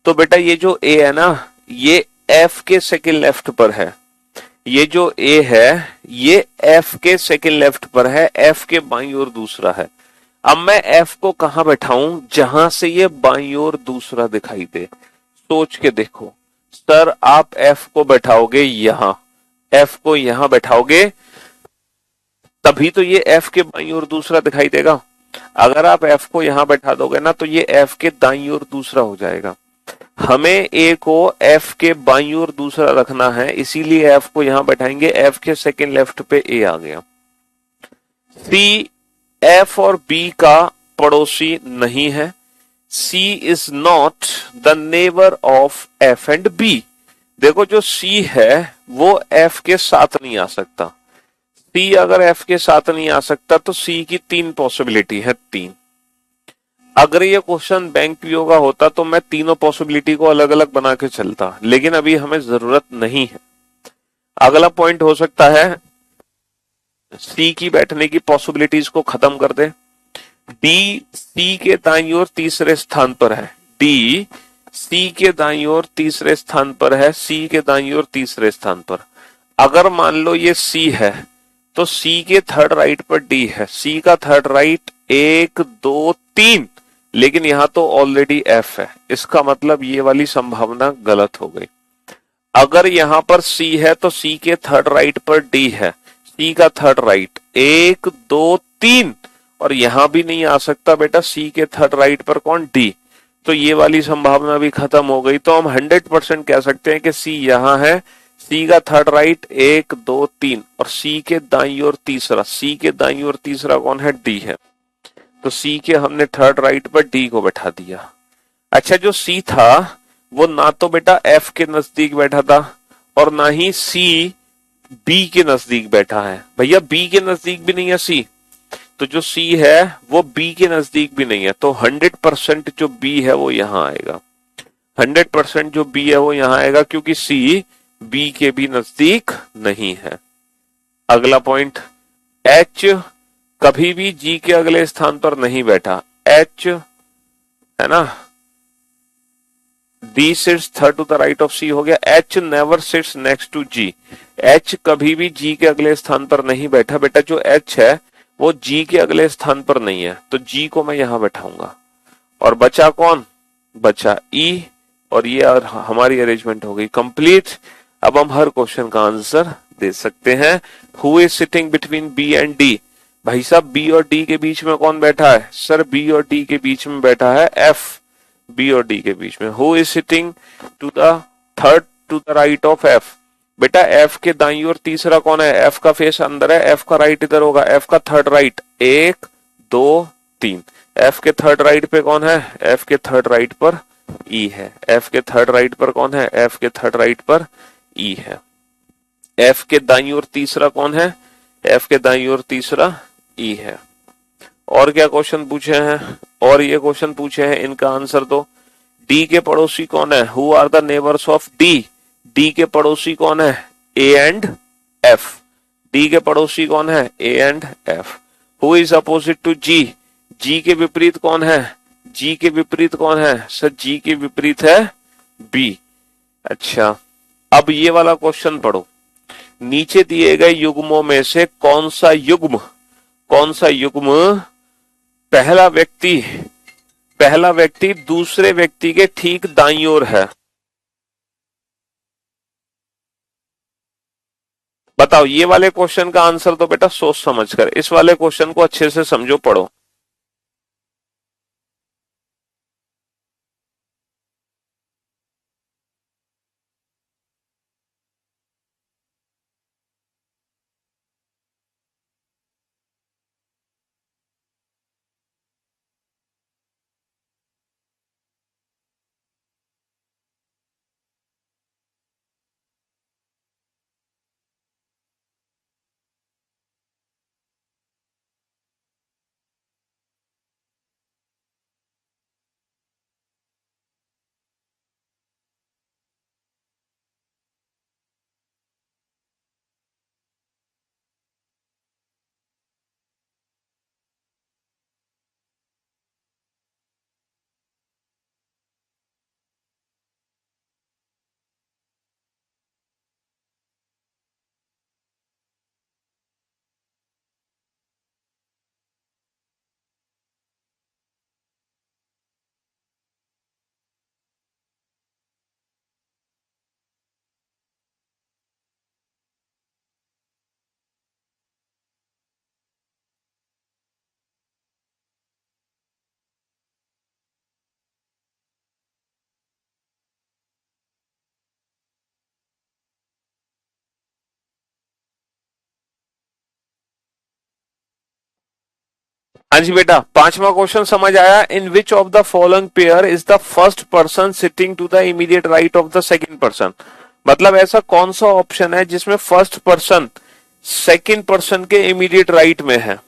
तो बेटा ये जो ए है ना, ये एफ के सेकंड लेफ्ट पर है। ये जो ए है ये एफ के सेकंड लेफ्ट पर है, एफ के बाईं ओर दूसरा है। अब मैं एफ को कहां बैठाऊं जहां से ये बाईं ओर दूसरा दिखाई दे? सोच के देखो सर, आप एफ को बैठाओगे यहां, एफ को यहां बैठाओगे तभी तो ये एफ के बाईं ओर दूसरा दिखाई देगा। अगर आप एफ को यहां बैठा दोगे ना तो ये एफ के दाईं ओर दूसरा हो जाएगा। हमें ए को एफ के बाईं ओर दूसरा रखना है, इसीलिए एफ को यहां बैठाएंगे, एफ के सेकंड लेफ्ट पे ए आ गया। सी एफ और बी का पड़ोसी नहीं है। C is not the neighbour of F and B. देखो जो सी है वो एफ के साथ नहीं आ सकता। सी अगर एफ के साथ नहीं आ सकता तो सी की तीन पॉसिबिलिटी है, तीन। अगर ये क्वेश्चन बैंक पीओ का होता तो मैं तीनों पॉसिबिलिटी को अलग अलग बना के चलता, लेकिन अभी हमें जरूरत नहीं है। अगला पॉइंट हो सकता है सी की बैठने की पॉसिबिलिटीज को खत्म कर दे। डी सी के दाईं ओर तीसरे स्थान पर है। डी सी के दाईं ओर तीसरे स्थान पर है। सी के दाईं ओर तीसरे स्थान पर। अगर मान लो ये सी है तो सी के थर्ड राइट पर डी है। सी का थर्ड राइट एक दो तीन, लेकिन यहां तो ऑलरेडी एफ है, इसका मतलब ये वाली संभावना गलत हो गई। अगर यहां पर सी है तो सी के थर्ड राइट पर डी है। सी का थर्ड राइट एक दो तीन, और यहां भी नहीं आ सकता बेटा सी के थर्ड राइट पर कौन, डी। तो ये वाली संभावना भी खत्म हो गई। तो हम 100% कह सकते हैं कि सी यहां है। सी का थर्ड राइट एक दो तीन, और सी के दाईं ओर तीसरा। सी के दाईं ओर तीसरा कौन है, डी है। तो सी के हमने थर्ड राइट पर डी को बैठा दिया। अच्छा जो सी था वो ना तो बेटा एफ के नजदीक बैठा था और ना ही सी बी के नजदीक बैठा है। भैया बी के नजदीक भी नहीं है सी, तो जो सी है वो बी के नजदीक भी नहीं है। तो 100% जो बी है वो यहां आएगा। 100% जो बी है वो यहां आएगा, क्योंकि सी बी के भी नजदीक नहीं है। अगला पॉइंट, एच कभी भी जी के अगले स्थान पर नहीं बैठा। एच है ना, D sits third to the right of C हो गया। H never sits next to G. H कभी भी जी के अगले स्थान पर नहीं बैठा। बेटा जो एच है वो जी के अगले स्थान पर नहीं है, तो जी को मैं यहां बैठाऊंगा। और बचा कौन, बचा ई, और ये और हमारी अरेंजमेंट हो गई कंप्लीट। अब हम हर क्वेश्चन का आंसर दे सकते हैं। Who is sitting between B and D. भाई साहब बी और डी के बीच में कौन बैठा है, सर बी और डी के बीच में बैठा है एफ। बी और डी के बीच में। Who is sitting to the third to the right of F. बेटा एफ के दाईं ओर तीसरा कौन है, एफ का फेस अंदर है, एफ का राइट इधर होगा। एफ का थर्ड राइट एक दो तीन। एफ के थर्ड राइट पे कौन है, एफ के थर्ड राइट पर ई है। एफ के थर्ड राइट पर कौन है, एफ के थर्ड राइट पर ई है। एफ के दाईं ओर तीसरा कौन है, एफ के दाईं ओर तीसरा ई है। और क्या क्वेश्चन पूछे हैं, और ये क्वेश्चन पूछे हैं, इनका आंसर दो। डी के पड़ोसी कौन है, who are the neighbours of D. D के पड़ोसी कौन है, ए एंड एफ। डी के पड़ोसी कौन है, A and F. Who is opposite to G. G के विपरीत कौन है, जी के विपरीत कौन है, सर जी के विपरीत है बी। अच्छा अब ये वाला क्वेश्चन पढ़ो। नीचे दिए गए युग्मों में से कौन सा युग्म पहला व्यक्ति दूसरे व्यक्ति के ठीक दाईं ओर है। बताओ ये वाले क्वेश्चन का आंसर तो बेटा सोच समझकर, इस वाले क्वेश्चन को अच्छे से समझो, पढ़ो। हाँ जी बेटा, पांचवा क्वेश्चन समझ आया। In which of the following pair is the first person sitting to the immediate right of the second person. मतलब ऐसा कौन सा ऑप्शन है जिसमें फर्स्ट पर्सन सेकंड पर्सन के इमीडिएट राइट में है।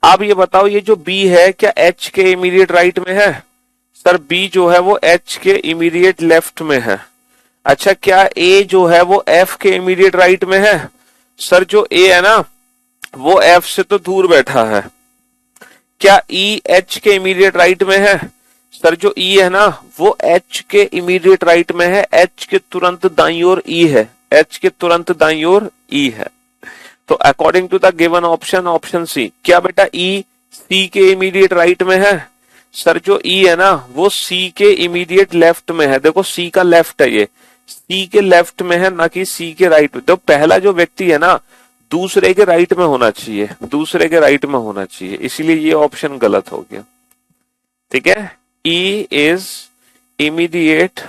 आप ये बताओ, ये जो बी है क्या एच के इमीडिएट राइट में है? सर बी जो है वो एच के इमीडिएट लेफ्ट में है। अच्छा, क्या ए जो है वो एफ के इमीडिएट राइट में है? सर जो ए है ना वो एफ से तो दूर बैठा है। क्या ई एच के इमीडिएट राइट में है? सर जो ई है ना वो एच के इमीडिएट राइट में है। एच के तुरंत दाईं ओर ई है। एच के तुरंत दाईं ओर ई है। तो according to the given option, option C. क्या बेटा ई सी के इमीडिएट राइट में है? सर जो ई है ना वो सी के इमीडिएट लेफ्ट में है। देखो सी का लेफ्ट है, ये सी के लेफ्ट में है ना कि सी के राइट में। तो पहला जो व्यक्ति है ना दूसरे के राइट में होना चाहिए, दूसरे के राइट में होना चाहिए, इसीलिए ये ऑप्शन गलत हो गया। ठीक है, E is immediate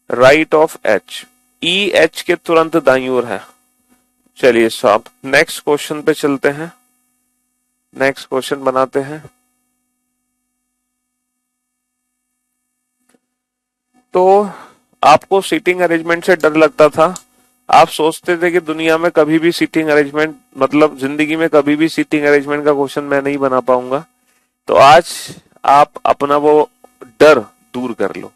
right of H. E H के तुरंत दाईं ओर है। चलिए साहब नेक्स्ट क्वेश्चन पे चलते हैं, नेक्स्ट क्वेश्चन बनाते हैं। तो आपको सीटिंग अरेंजमेंट से डर लगता था, आप सोचते थे कि दुनिया में कभी भी सीटिंग अरेंजमेंट, मतलब जिंदगी में कभी भी सीटिंग अरेंजमेंट का क्वेश्चन मैं नहीं बना पाऊंगा। तो आज आप अपना वो डर दूर कर लो।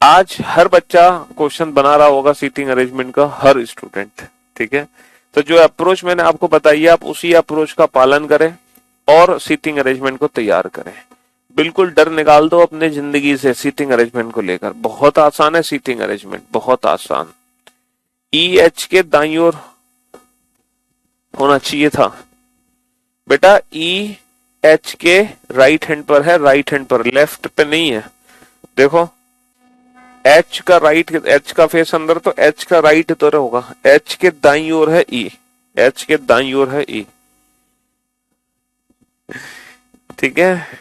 आज हर बच्चा क्वेश्चन बना रहा होगा सीटिंग अरेंजमेंट का, हर स्टूडेंट। ठीक है, तो जो अप्रोच मैंने आपको बताई है आप उसी अप्रोच का पालन करें और सीटिंग अरेंजमेंट को तैयार करें। बिल्कुल डर निकाल दो अपने जिंदगी से सीटिंग अरेंजमेंट को लेकर। बहुत आसान है सीटिंग अरेंजमेंट, बहुत आसान। ई एच के दाईं ओर होना चाहिए था बेटा। ई एच के राइट हैंड पर है, राइट हैंड पर, लेफ्ट पे नहीं है। देखो एच का राइट, एच का फेस अंदर, तो एच का राइट तो होगा। एच के दाईं ओर है ई, एच के दाईं ओर है ई। ठीक है,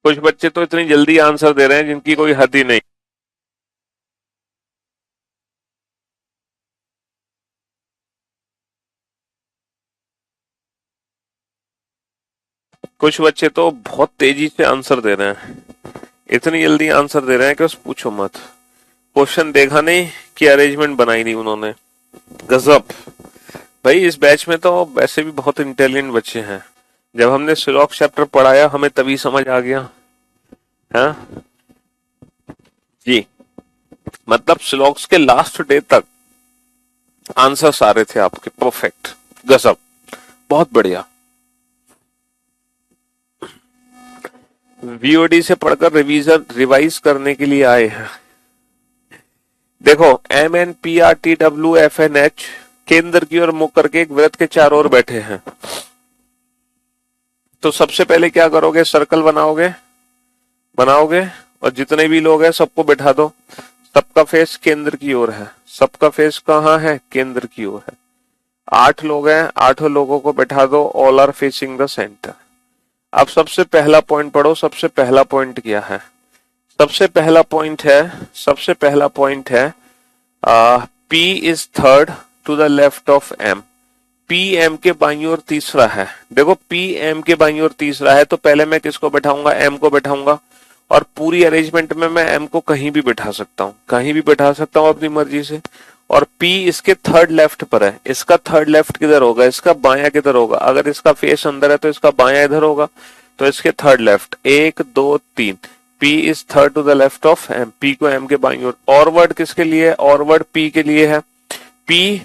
कुछ बच्चे तो इतनी जल्दी आंसर दे रहे हैं जिनकी कोई हद ही नहीं। कुछ बच्चे तो बहुत तेजी से आंसर दे रहे हैं, इतनी जल्दी आंसर दे रहे हैं कि उस पूछो मत। क्वेश्चन देखा नहीं कि अरेंजमेंट बनाई नहीं उन्होंने। गजब भाई, इस बैच में तो वैसे भी बहुत इंटेलिजेंट बच्चे हैं। जब हमने सिलॉक चैप्टर पढ़ाया हमें तभी समझ आ गया। हाँ जी, मतलब सिलॉक्स के लास्ट डे तक आंसर सारे थे आपके परफेक्ट। गजब, बहुत बढ़िया। वीओडी से पढ़कर रिवीजन रिवाइज करने के लिए आए हैं। देखो MNPRTWFNH केंद्र की ओर मुख करके एक वृत्त के चारों ओर बैठे हैं। तो सबसे पहले क्या करोगे, सर्कल बनाओगे और जितने भी लोग हैं सबको बैठा दो। सबका फेस केंद्र की ओर है, सबका फेस कहाँ है, केंद्र की ओर है। 8 लोग हैं, 8 लोगों को बैठा दो, all are facing the centre. अब सबसे पहला पॉइंट पढ़ो। सबसे पहला पॉइंट क्या है? सबसे पहला पॉइंट है P is third to the left of M। P M के बाईं ओर तीसरा है। देखो P M के बाईं ओर तीसरा है तो पहले मैं किसको बैठाऊंगा, M को बैठाऊंगा। और पूरी अरेंजमेंट में मैं M को कहीं भी बैठा सकता हूँ, अपनी मर्जी से। और P इसके थर्ड लेफ्ट पर है। इसका थर्ड लेफ्ट किधर होगा, इसका बायां किधर होगा? अगर इसका फेस अंदर है तो इसका बायां इधर होगा, तो इसके third left. 1 2 3, P is third to the left of M। P को M के बाईं ओर। और वर्ड किसके लिए है? और वर्ड P के लिए है। P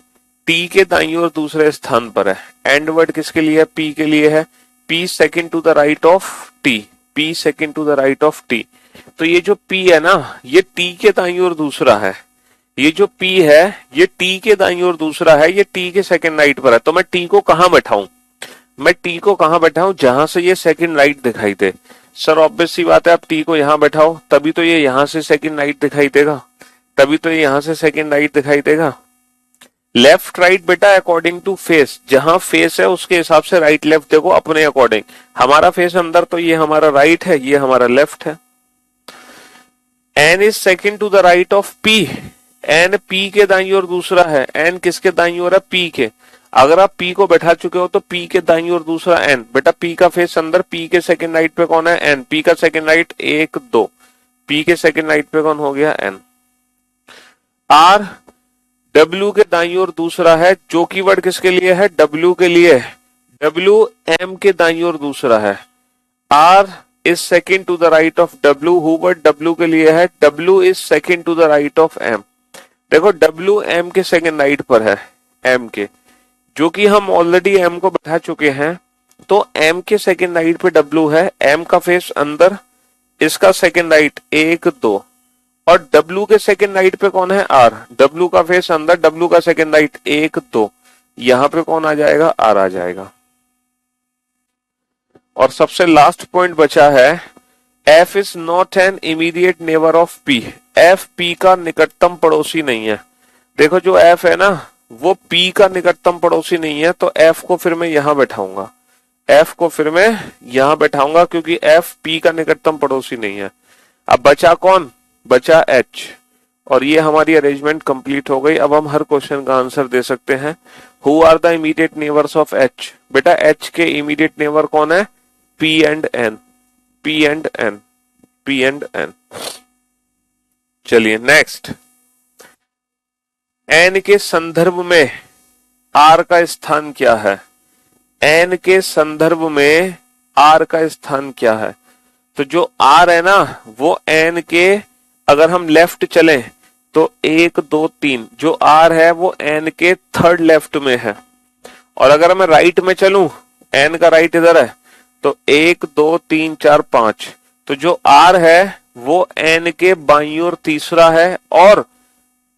T के दाईं ओर दूसरे स्थान पर है। एंड वर्ड किसके लिए है? P के लिए है। P second to the right of T। P second to the right of T। तो ये जो P है ना, ये T के दाईं ओर दूसरा है। ये जो P है ये T के दाईं ओर दूसरा है, ये T के सेकंड राइट पर है। तो मैं T को कहां बैठाऊं? जहां से ये सेकंड राइट दिखाई दे। सर ऑब्वियस सी बात है, आप T को यहां बैठाओ तभी तो ये यहां से सेकंड राइट दिखाई देगा। लेफ्ट राइट बेटा अकॉर्डिंग टू फेस, जहां फेस है उसके हिसाब से राइट लेफ्ट देखो अपने अकॉर्डिंग। हमारा फेस अंदर तो ये हमारा राइट है, ये हमारा लेफ्ट है। N is second to the right of P। N P के दाईं ओर दूसरा है। N किसके दाईं ओर है? P के। अगर आप P को बैठा चुके हो तो P के दाईं ओर दूसरा N। बेटा P का फेस अंदर, P के सेकंड राइट पे कौन है? N। P का सेकंड राइट 1 2, P के सेकंड राइट पे कौन हो गया? N। R W के दाईं ओर दूसरा है, जो की वर्ड किसके लिए है? W के लिए। W M के दाईं ओर दूसरा है। R is second to the right of W। Who word W के लिए है? W is second to the right of M। देखो W M के सेकंड राइट पर है, M के, जो कि हम ऑलरेडी M को बैठा चुके हैं। तो M के सेकंड राइट पे W है। M का फेस अंदर, इसका सेकंड राइट 1 2, और W के सेकंड राइट पे कौन है? R। W का फेस अंदर, W का सेकंड राइट 1 2, यहां पे कौन आ जाएगा? R आ जाएगा। और सबसे लास्ट पॉइंट बचा है, F is not an immediate neighbour of P। F P का निकटतम पड़ोसी नहीं है। देखो जो F है ना वो P का निकटतम पड़ोसी नहीं है, तो F को फिर मैं यहां बैठाऊंगा, क्योंकि F P का निकटतम पड़ोसी नहीं है। अब बचा कौन? बचा H। और ये हमारी अरेंजमेंट कंप्लीट हो गई। अब हम हर क्वेश्चन का आंसर दे सकते हैं। Who are the immediate neighbours of H? बेटा H के इमीडिएट नेबर कौन है? P and N। चलिए नेक्स्ट। N के संदर्भ में R का स्थान क्या है? N के संदर्भ में R का स्थान क्या है? तो जो R है ना वो N के, अगर हम लेफ्ट चलें तो 1 2 3, जो R है वो N के थर्ड लेफ्ट में है। और अगर मैं राइट में चलूं, N का राइट इधर है, तो 1 2 3 4 5, तो जो R है वो N के बाईं ओर तीसरा है और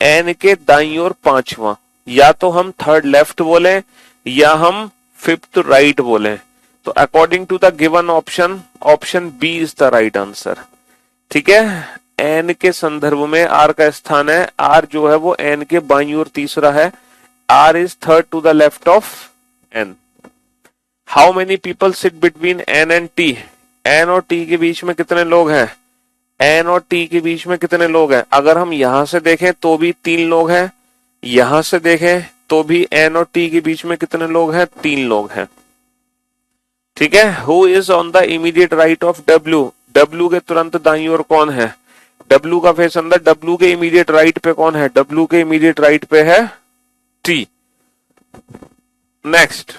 N के दाईं ओर पांचवा। या तो हम थर्ड लेफ्ट बोले या हम फिफ्थ राइट बोले। तो according to the given option B is the right answer. ठीक है, N के संदर्भ में R का स्थान है। R जो है वो N के बाईं ओर तीसरा है। R is third to the left of N। How many people sit between N and T? N और T के बीच में कितने लोग हैं? N और T के बीच में कितने लोग हैं? अगर हम यहां से देखें तो भी 3 लोग हैं, यहां से देखें तो भी N और T के बीच में कितने लोग हैं? 3 लोग हैं। ठीक है, who is on the immediate right of W? W के तुरंत दाईं ओर कौन है? W का फेस अंदर, W के इमीडिएट राइट पे कौन है? W के इमीडिएट राइट पे है T। नेक्स्ट,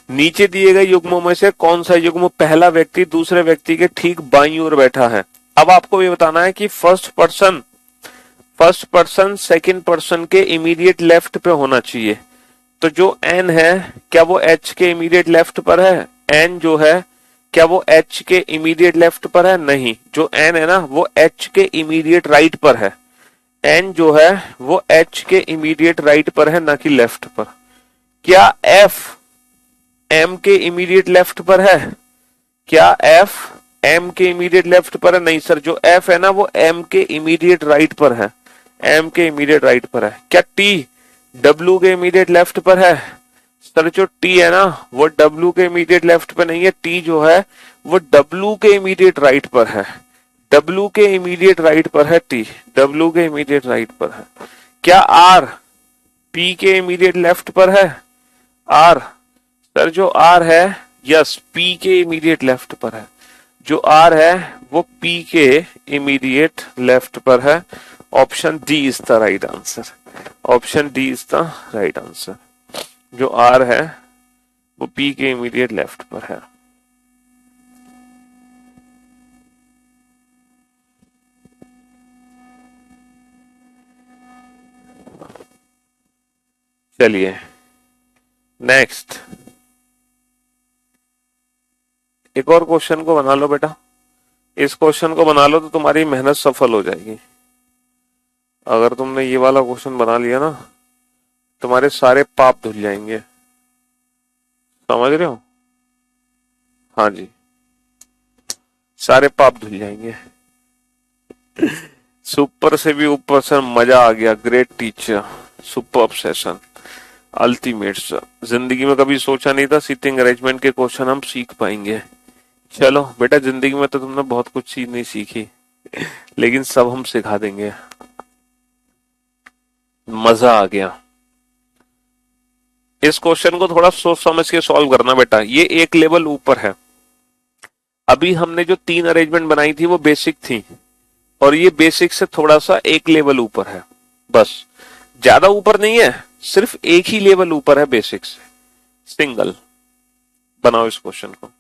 नीचे दिए गए युग्मों में से कौन सा युग्म पहला व्यक्ति दूसरे व्यक्ति के ठीक बाईं ओर बैठा है? अब आपको ये बताना है कि फर्स्ट पर्सन सेकंड पर्सन के इमीडिएट लेफ्ट पे होना चाहिए। तो जो N है क्या वो H के इमीडिएट लेफ्ट पर है? N जो है क्या वो H के इमीडिएट लेफ्ट पर है? नहीं, जो N है ना वो H के इमीडिएट राइट पर है। एन जो है वो एच के इमीडिएट राइट पर है, ना कि लेफ्ट पर। क्या एफ एम के इमीडिएट लेफ्ट पर है? क्या एफ एम के इमीडिएट लेफ्ट पर है? नहीं सर, जो एफ है ना वो एम के इमीडिएट राइट पर है, एम के इमीडिएट राइट पर है। क्या टी डब्ल्यू के इमीडिएट लेफ्ट पर है? सर जो टी है ना वो डब्ल्यू के इमीडिएट लेफ्ट पर नहीं है, टी जो है वो डब्ल्यू के इमीडिएट राइट पर है, डब्ल्यू के इमीडिएट राइट पर है टी, डब्ल्यू के इमीडिएट राइट पर है। क्या आर पी के इमीडिएट लेफ्ट पर है? आर, सर जो आर है, यस, पी के इमीडिएट लेफ्ट पर है, जो आर है वो पी के इमीडिएट लेफ्ट पर है। Option D is the right answer, option D is the right answer. जो आर है वो पी के इमीडिएट लेफ्ट पर है। चलिए नेक्स्ट, एक और क्वेश्चन को बना लो बेटा। इस क्वेश्चन को बना लो तो तुम्हारी मेहनत सफल हो जाएगी। अगर तुमने ये वाला क्वेश्चन बना लिया ना, तुम्हारे सारे पाप धुल जाएंगे। समझ रहे हो? हाँ जी, सारे पाप धुल जाएंगे। सुपर से भी ऊपर सर, मजा आ गया, great teacher, super session, ultimate sir. जिंदगी में कभी सोचा नहीं था सीटिंग अरेंजमेंट के क्वेश्चन हम सीख पाएंगे। चलो बेटा, जिंदगी में तो तुमने बहुत कुछ चीज नहीं सीखी, लेकिन सब हम सिखा देंगे। मजा आ गया। इस क्वेश्चन को थोड़ा सोच समझ के सॉल्व करना बेटा, ये एक लेवल ऊपर है। अभी हमने जो 3 अरेंजमेंट बनाई थी वो बेसिक थी, और ये बेसिक से थोड़ा सा एक लेवल ऊपर है, बस, ज्यादा ऊपर नहीं है, सिर्फ एक ही लेवल ऊपर है बेसिक से, सिंगल। बनाओ इस क्वेश्चन को।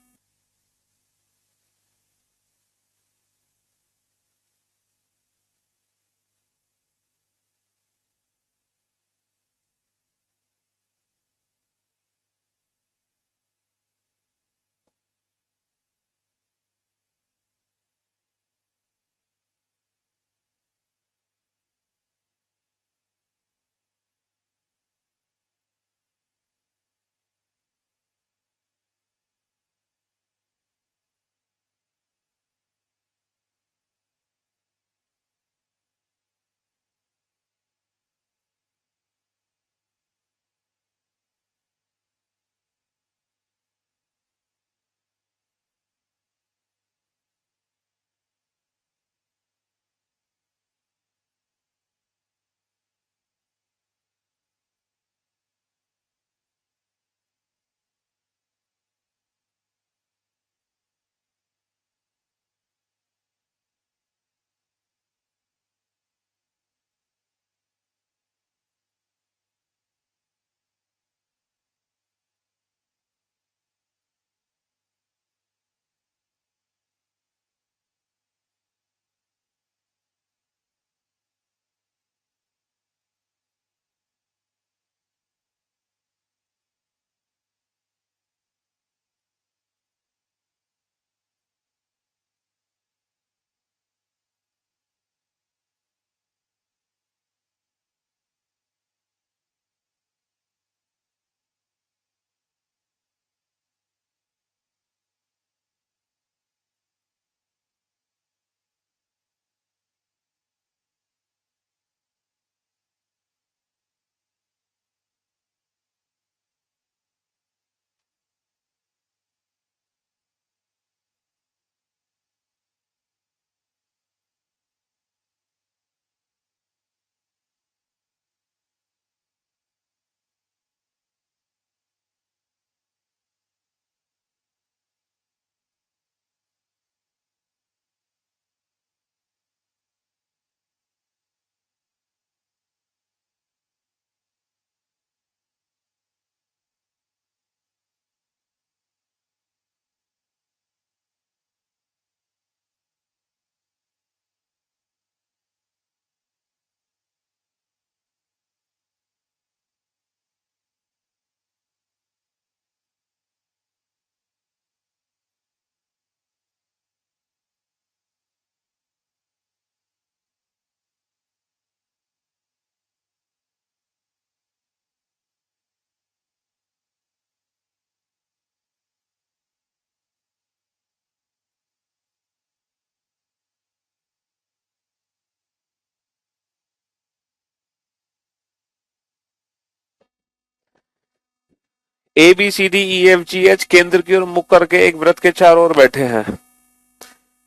A B C D E F G H केंद्र की ओर मुख करके एक वृत्त के चारों ओर बैठे हैं।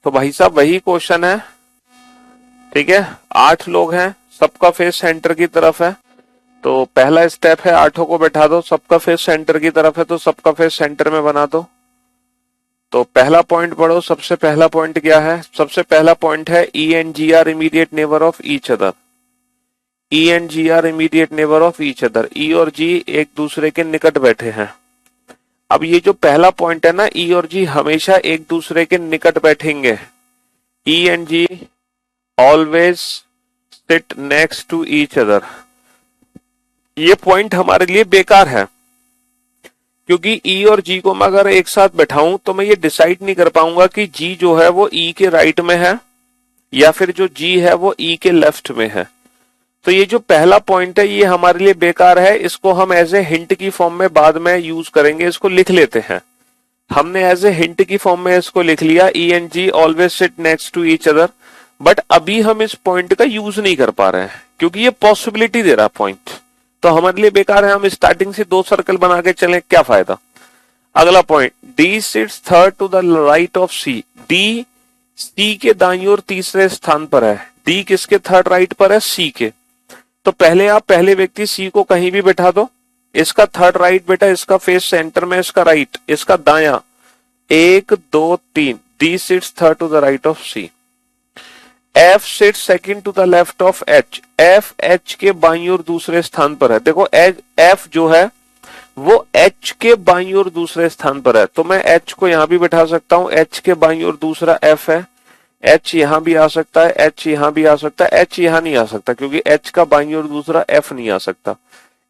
तो भाई साहब वही क्वेश्चन है, ठीक है। 8 लोग हैं, सबका फेस सेंटर की तरफ है। तो पहला स्टेप है 8 को बैठा दो, सबका फेस सेंटर की तरफ है तो सबका फेस सेंटर में बना दो। तो पहला पॉइंट पढ़ो, सबसे पहला पॉइंट क्या है? सबसे पहला पॉइंट है E and G are immediate neighbour of each other. E and G are immediate neighbour of each other. E और जी एक दूसरे के निकट बैठे हैं। अब ये जो पहला पॉइंट है ना, ई और जी हमेशा एक दूसरे के निकट बैठेंगे। E and G always sit next to each other. ये पॉइंट हमारे लिए बेकार है, क्योंकि ई और जी को मैं अगर एक साथ बैठाऊं तो मैं ये डिसाइड नहीं कर पाऊंगा कि जी जो है वो ई के राइट में है या फिर जो जी है वो ई के लेफ्ट में है। तो ये जो पहला पॉइंट है ये हमारे लिए बेकार है। इसको हम एज ए हिंट की फॉर्म में बाद में यूज करेंगे। इसको लिख लेते हैं। हमने एज ए हिंट की फॉर्म में इसको लिख लिया, E and G always sit next to each other. But अभी हम इस पॉइंट का यूज नहीं कर पा रहे हैं क्योंकि ये पॉसिबिलिटी दे रहा पॉइंट, तो हमारे लिए बेकार है। हम स्टार्टिंग से 2 सर्कल बना के चलें, क्या फायदा। अगला point, D sits third to the right of C. D C के दाईं ओर तीसरे स्थान पर है। डी किसके थर्ड राइट पर है? सी के। तो पहले आप पहले व्यक्ति सी को कहीं भी बैठा दो। इसका थर्ड राइट बेटा, इसका फेस सेंटर में, इसका राइट, इसका दाया। 1 2 3। D sits third to the right of C. F sits second to the left of H. F H के बाईं ओर दूसरे स्थान पर है। देखो एफ जो है वो एच के बाईं ओर दूसरे स्थान पर है, तो मैं एच को यहां भी बैठा सकता हूं। एच के बाईं ओर दूसरा एफ है। एच यहां भी आ सकता है, एच यहां भी आ सकता है। एच यहां नहीं आ सकता क्योंकि एच का बाईं ओर दूसरा एफ नहीं आ सकता।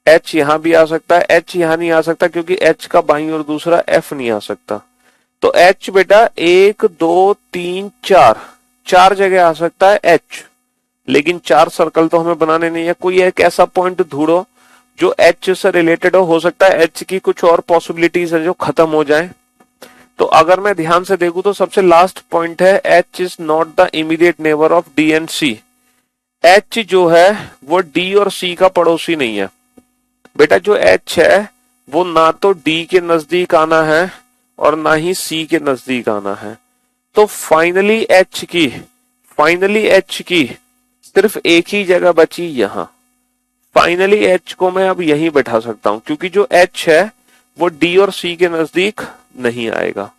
एच यहां भी आ सकता है, एच यहां नहीं आ सकता क्योंकि एच का बाईं ओर दूसरा एफ नहीं आ सकता। तो एच बेटा 1 2 3 4 जगह आ सकता है एच, लेकिन 4 सर्कल तो हमें बनाने नहीं है। कोई एक ऐसा पॉइंट ढूंढो जो एच से रिलेटेड हो सकता है एच की कुछ और पॉसिबिलिटीज है जो खत्म हो जाए। तो अगर मैं ध्यान से देखूं तो सबसे लास्ट पॉइंट है H is not the immediate neighbour of D and C. H जो है वो डी और सी का पड़ोसी नहीं है। बेटा जो एच है वो ना तो डी के नजदीक आना है और ना ही सी के नजदीक आना है। तो फाइनली एच की सिर्फ एक ही जगह बची यहां। फाइनली एच को मैं अब यहीं बैठा सकता हूं क्योंकि जो एच है वो डी और सी के नजदीक नहीं आएगा।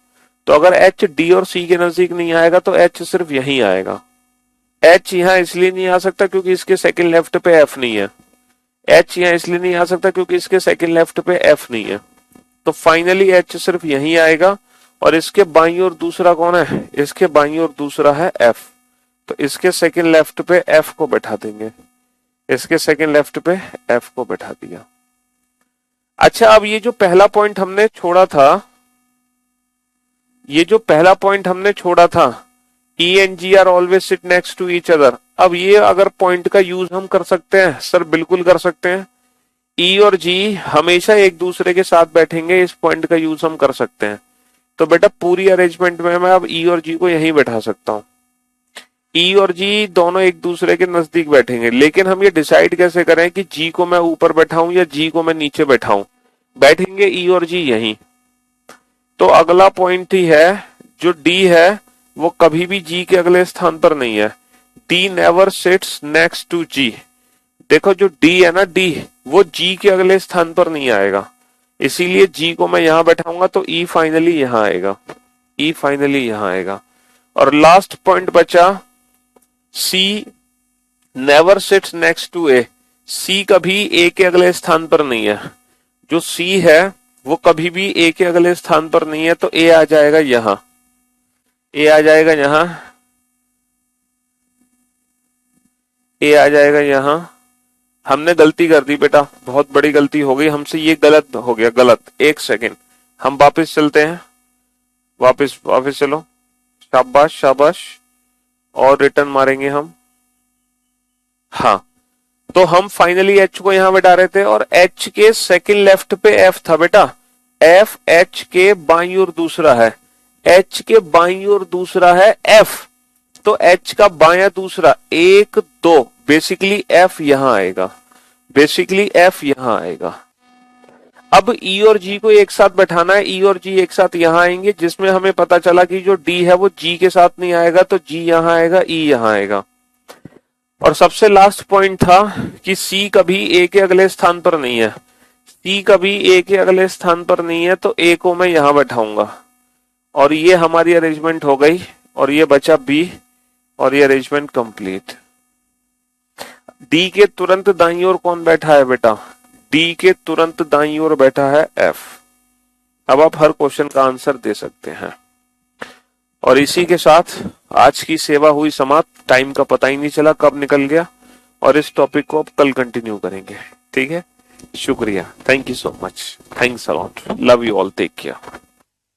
तो अगर एच डी और सी के नजदीक नहीं आएगा तो एच सिर्फ यहीं आएगा। एच यहां इसलिए नहीं आ सकता क्योंकि इसके सेकंड लेफ्ट पे एफ नहीं है। एच यहां इसलिए नहीं आ सकता क्योंकि इसके सेकंड लेफ्ट पे एफ नहीं है। तो फाइनली एच सिर्फ यहीं आएगा। और इसके बाईं ओर दूसरा कौन है? इसके बाईं ओर दूसरा है एफ। तो इसके सेकंड लेफ्ट पे एफ को बैठा देंगे। इसके सेकंड लेफ्ट पे एफ को बैठा दिया। अच्छा, अब ये जो पहला पॉइंट हमने छोड़ा था, E and G are always sit next to each other. अब ये अगर पॉइंट का यूज हम कर सकते हैं? सर बिल्कुल कर सकते हैं। ई और जी हमेशा एक दूसरे के साथ बैठेंगे, इस पॉइंट का यूज हम कर सकते हैं। तो बेटा पूरी अरेंजमेंट में मैं अब ई और जी को यहीं बैठा सकता हूं। ई और जी दोनों एक दूसरे के नजदीक बैठेंगे, लेकिन हम ये डिसाइड कैसे करें कि जी को मैं ऊपर बैठाऊं या जी को मैं नीचे बैठाऊं? बैठेंगे ई और जी यहीं। तो अगला पॉइंट ही है जो डी है वो कभी भी जी के अगले स्थान पर नहीं है। D never sits next to G. देखो जो डी है ना, डी वो जी के अगले स्थान पर नहीं आएगा, इसीलिए जी को मैं यहां बैठाऊंगा तो ई फाइनली यहां आएगा। ई फाइनली यहां आएगा। और लास्ट पॉइंट बचा सी नेवर सिट्स नेक्स्ट टू ए। सी कभी ए के अगले स्थान पर नहीं है। जो सी है वो कभी भी ए के अगले स्थान पर नहीं है, तो ए आ जाएगा यहां। ए आ जाएगा यहां। ए आ जाएगा यहां। हमने गलती कर दी बेटा, बहुत बड़ी गलती हो गई हमसे, ये गलत हो गया, गलत। 1 सेकेंड, हम वापस चलते हैं। वापस चलो। शाबाश शाबाश। और रिटर्न मारेंगे हम। हाँ, तो हम फाइनली एच को यहां बैठा रहे थे और एच के सेकंड लेफ्ट पे एफ था बेटा। एफ एच के बाईं ओर दूसरा है। एच के बाईं ओर दूसरा है एफ। तो एच का बायां दूसरा 1 2, बेसिकली एफ यहां आएगा। अब ई और जी को एक साथ बैठाना है, ई और जी एक साथ यहां आएंगे, जिसमें हमें पता चला कि जो डी है वो जी के साथ नहीं आएगा, तो जी यहां आएगा, ई यहां आएगा। और सबसे लास्ट पॉइंट था कि सी कभी ए के अगले स्थान पर नहीं है, सी कभी ए के अगले स्थान पर नहीं है, तो ए को मैं यहां बैठाऊंगा और ये हमारी अरेंजमेंट हो गई और ये बचा बी और ये अरेंजमेंट कंप्लीट। डी के तुरंत दाईं ओर कौन बैठा है बेटा? डी के तुरंत दाईं ओर बैठा है एफ। अब आप हर क्वेश्चन का आंसर दे सकते हैं। और इसी के साथ आज की सेवा हुई समाप्त। टाइम का पता ही नहीं चला कब निकल गया, और इस टॉपिक को अब कल कंटिन्यू करेंगे। ठीक है, शुक्रिया, thank you so much, thanks a lot, love you all, take care.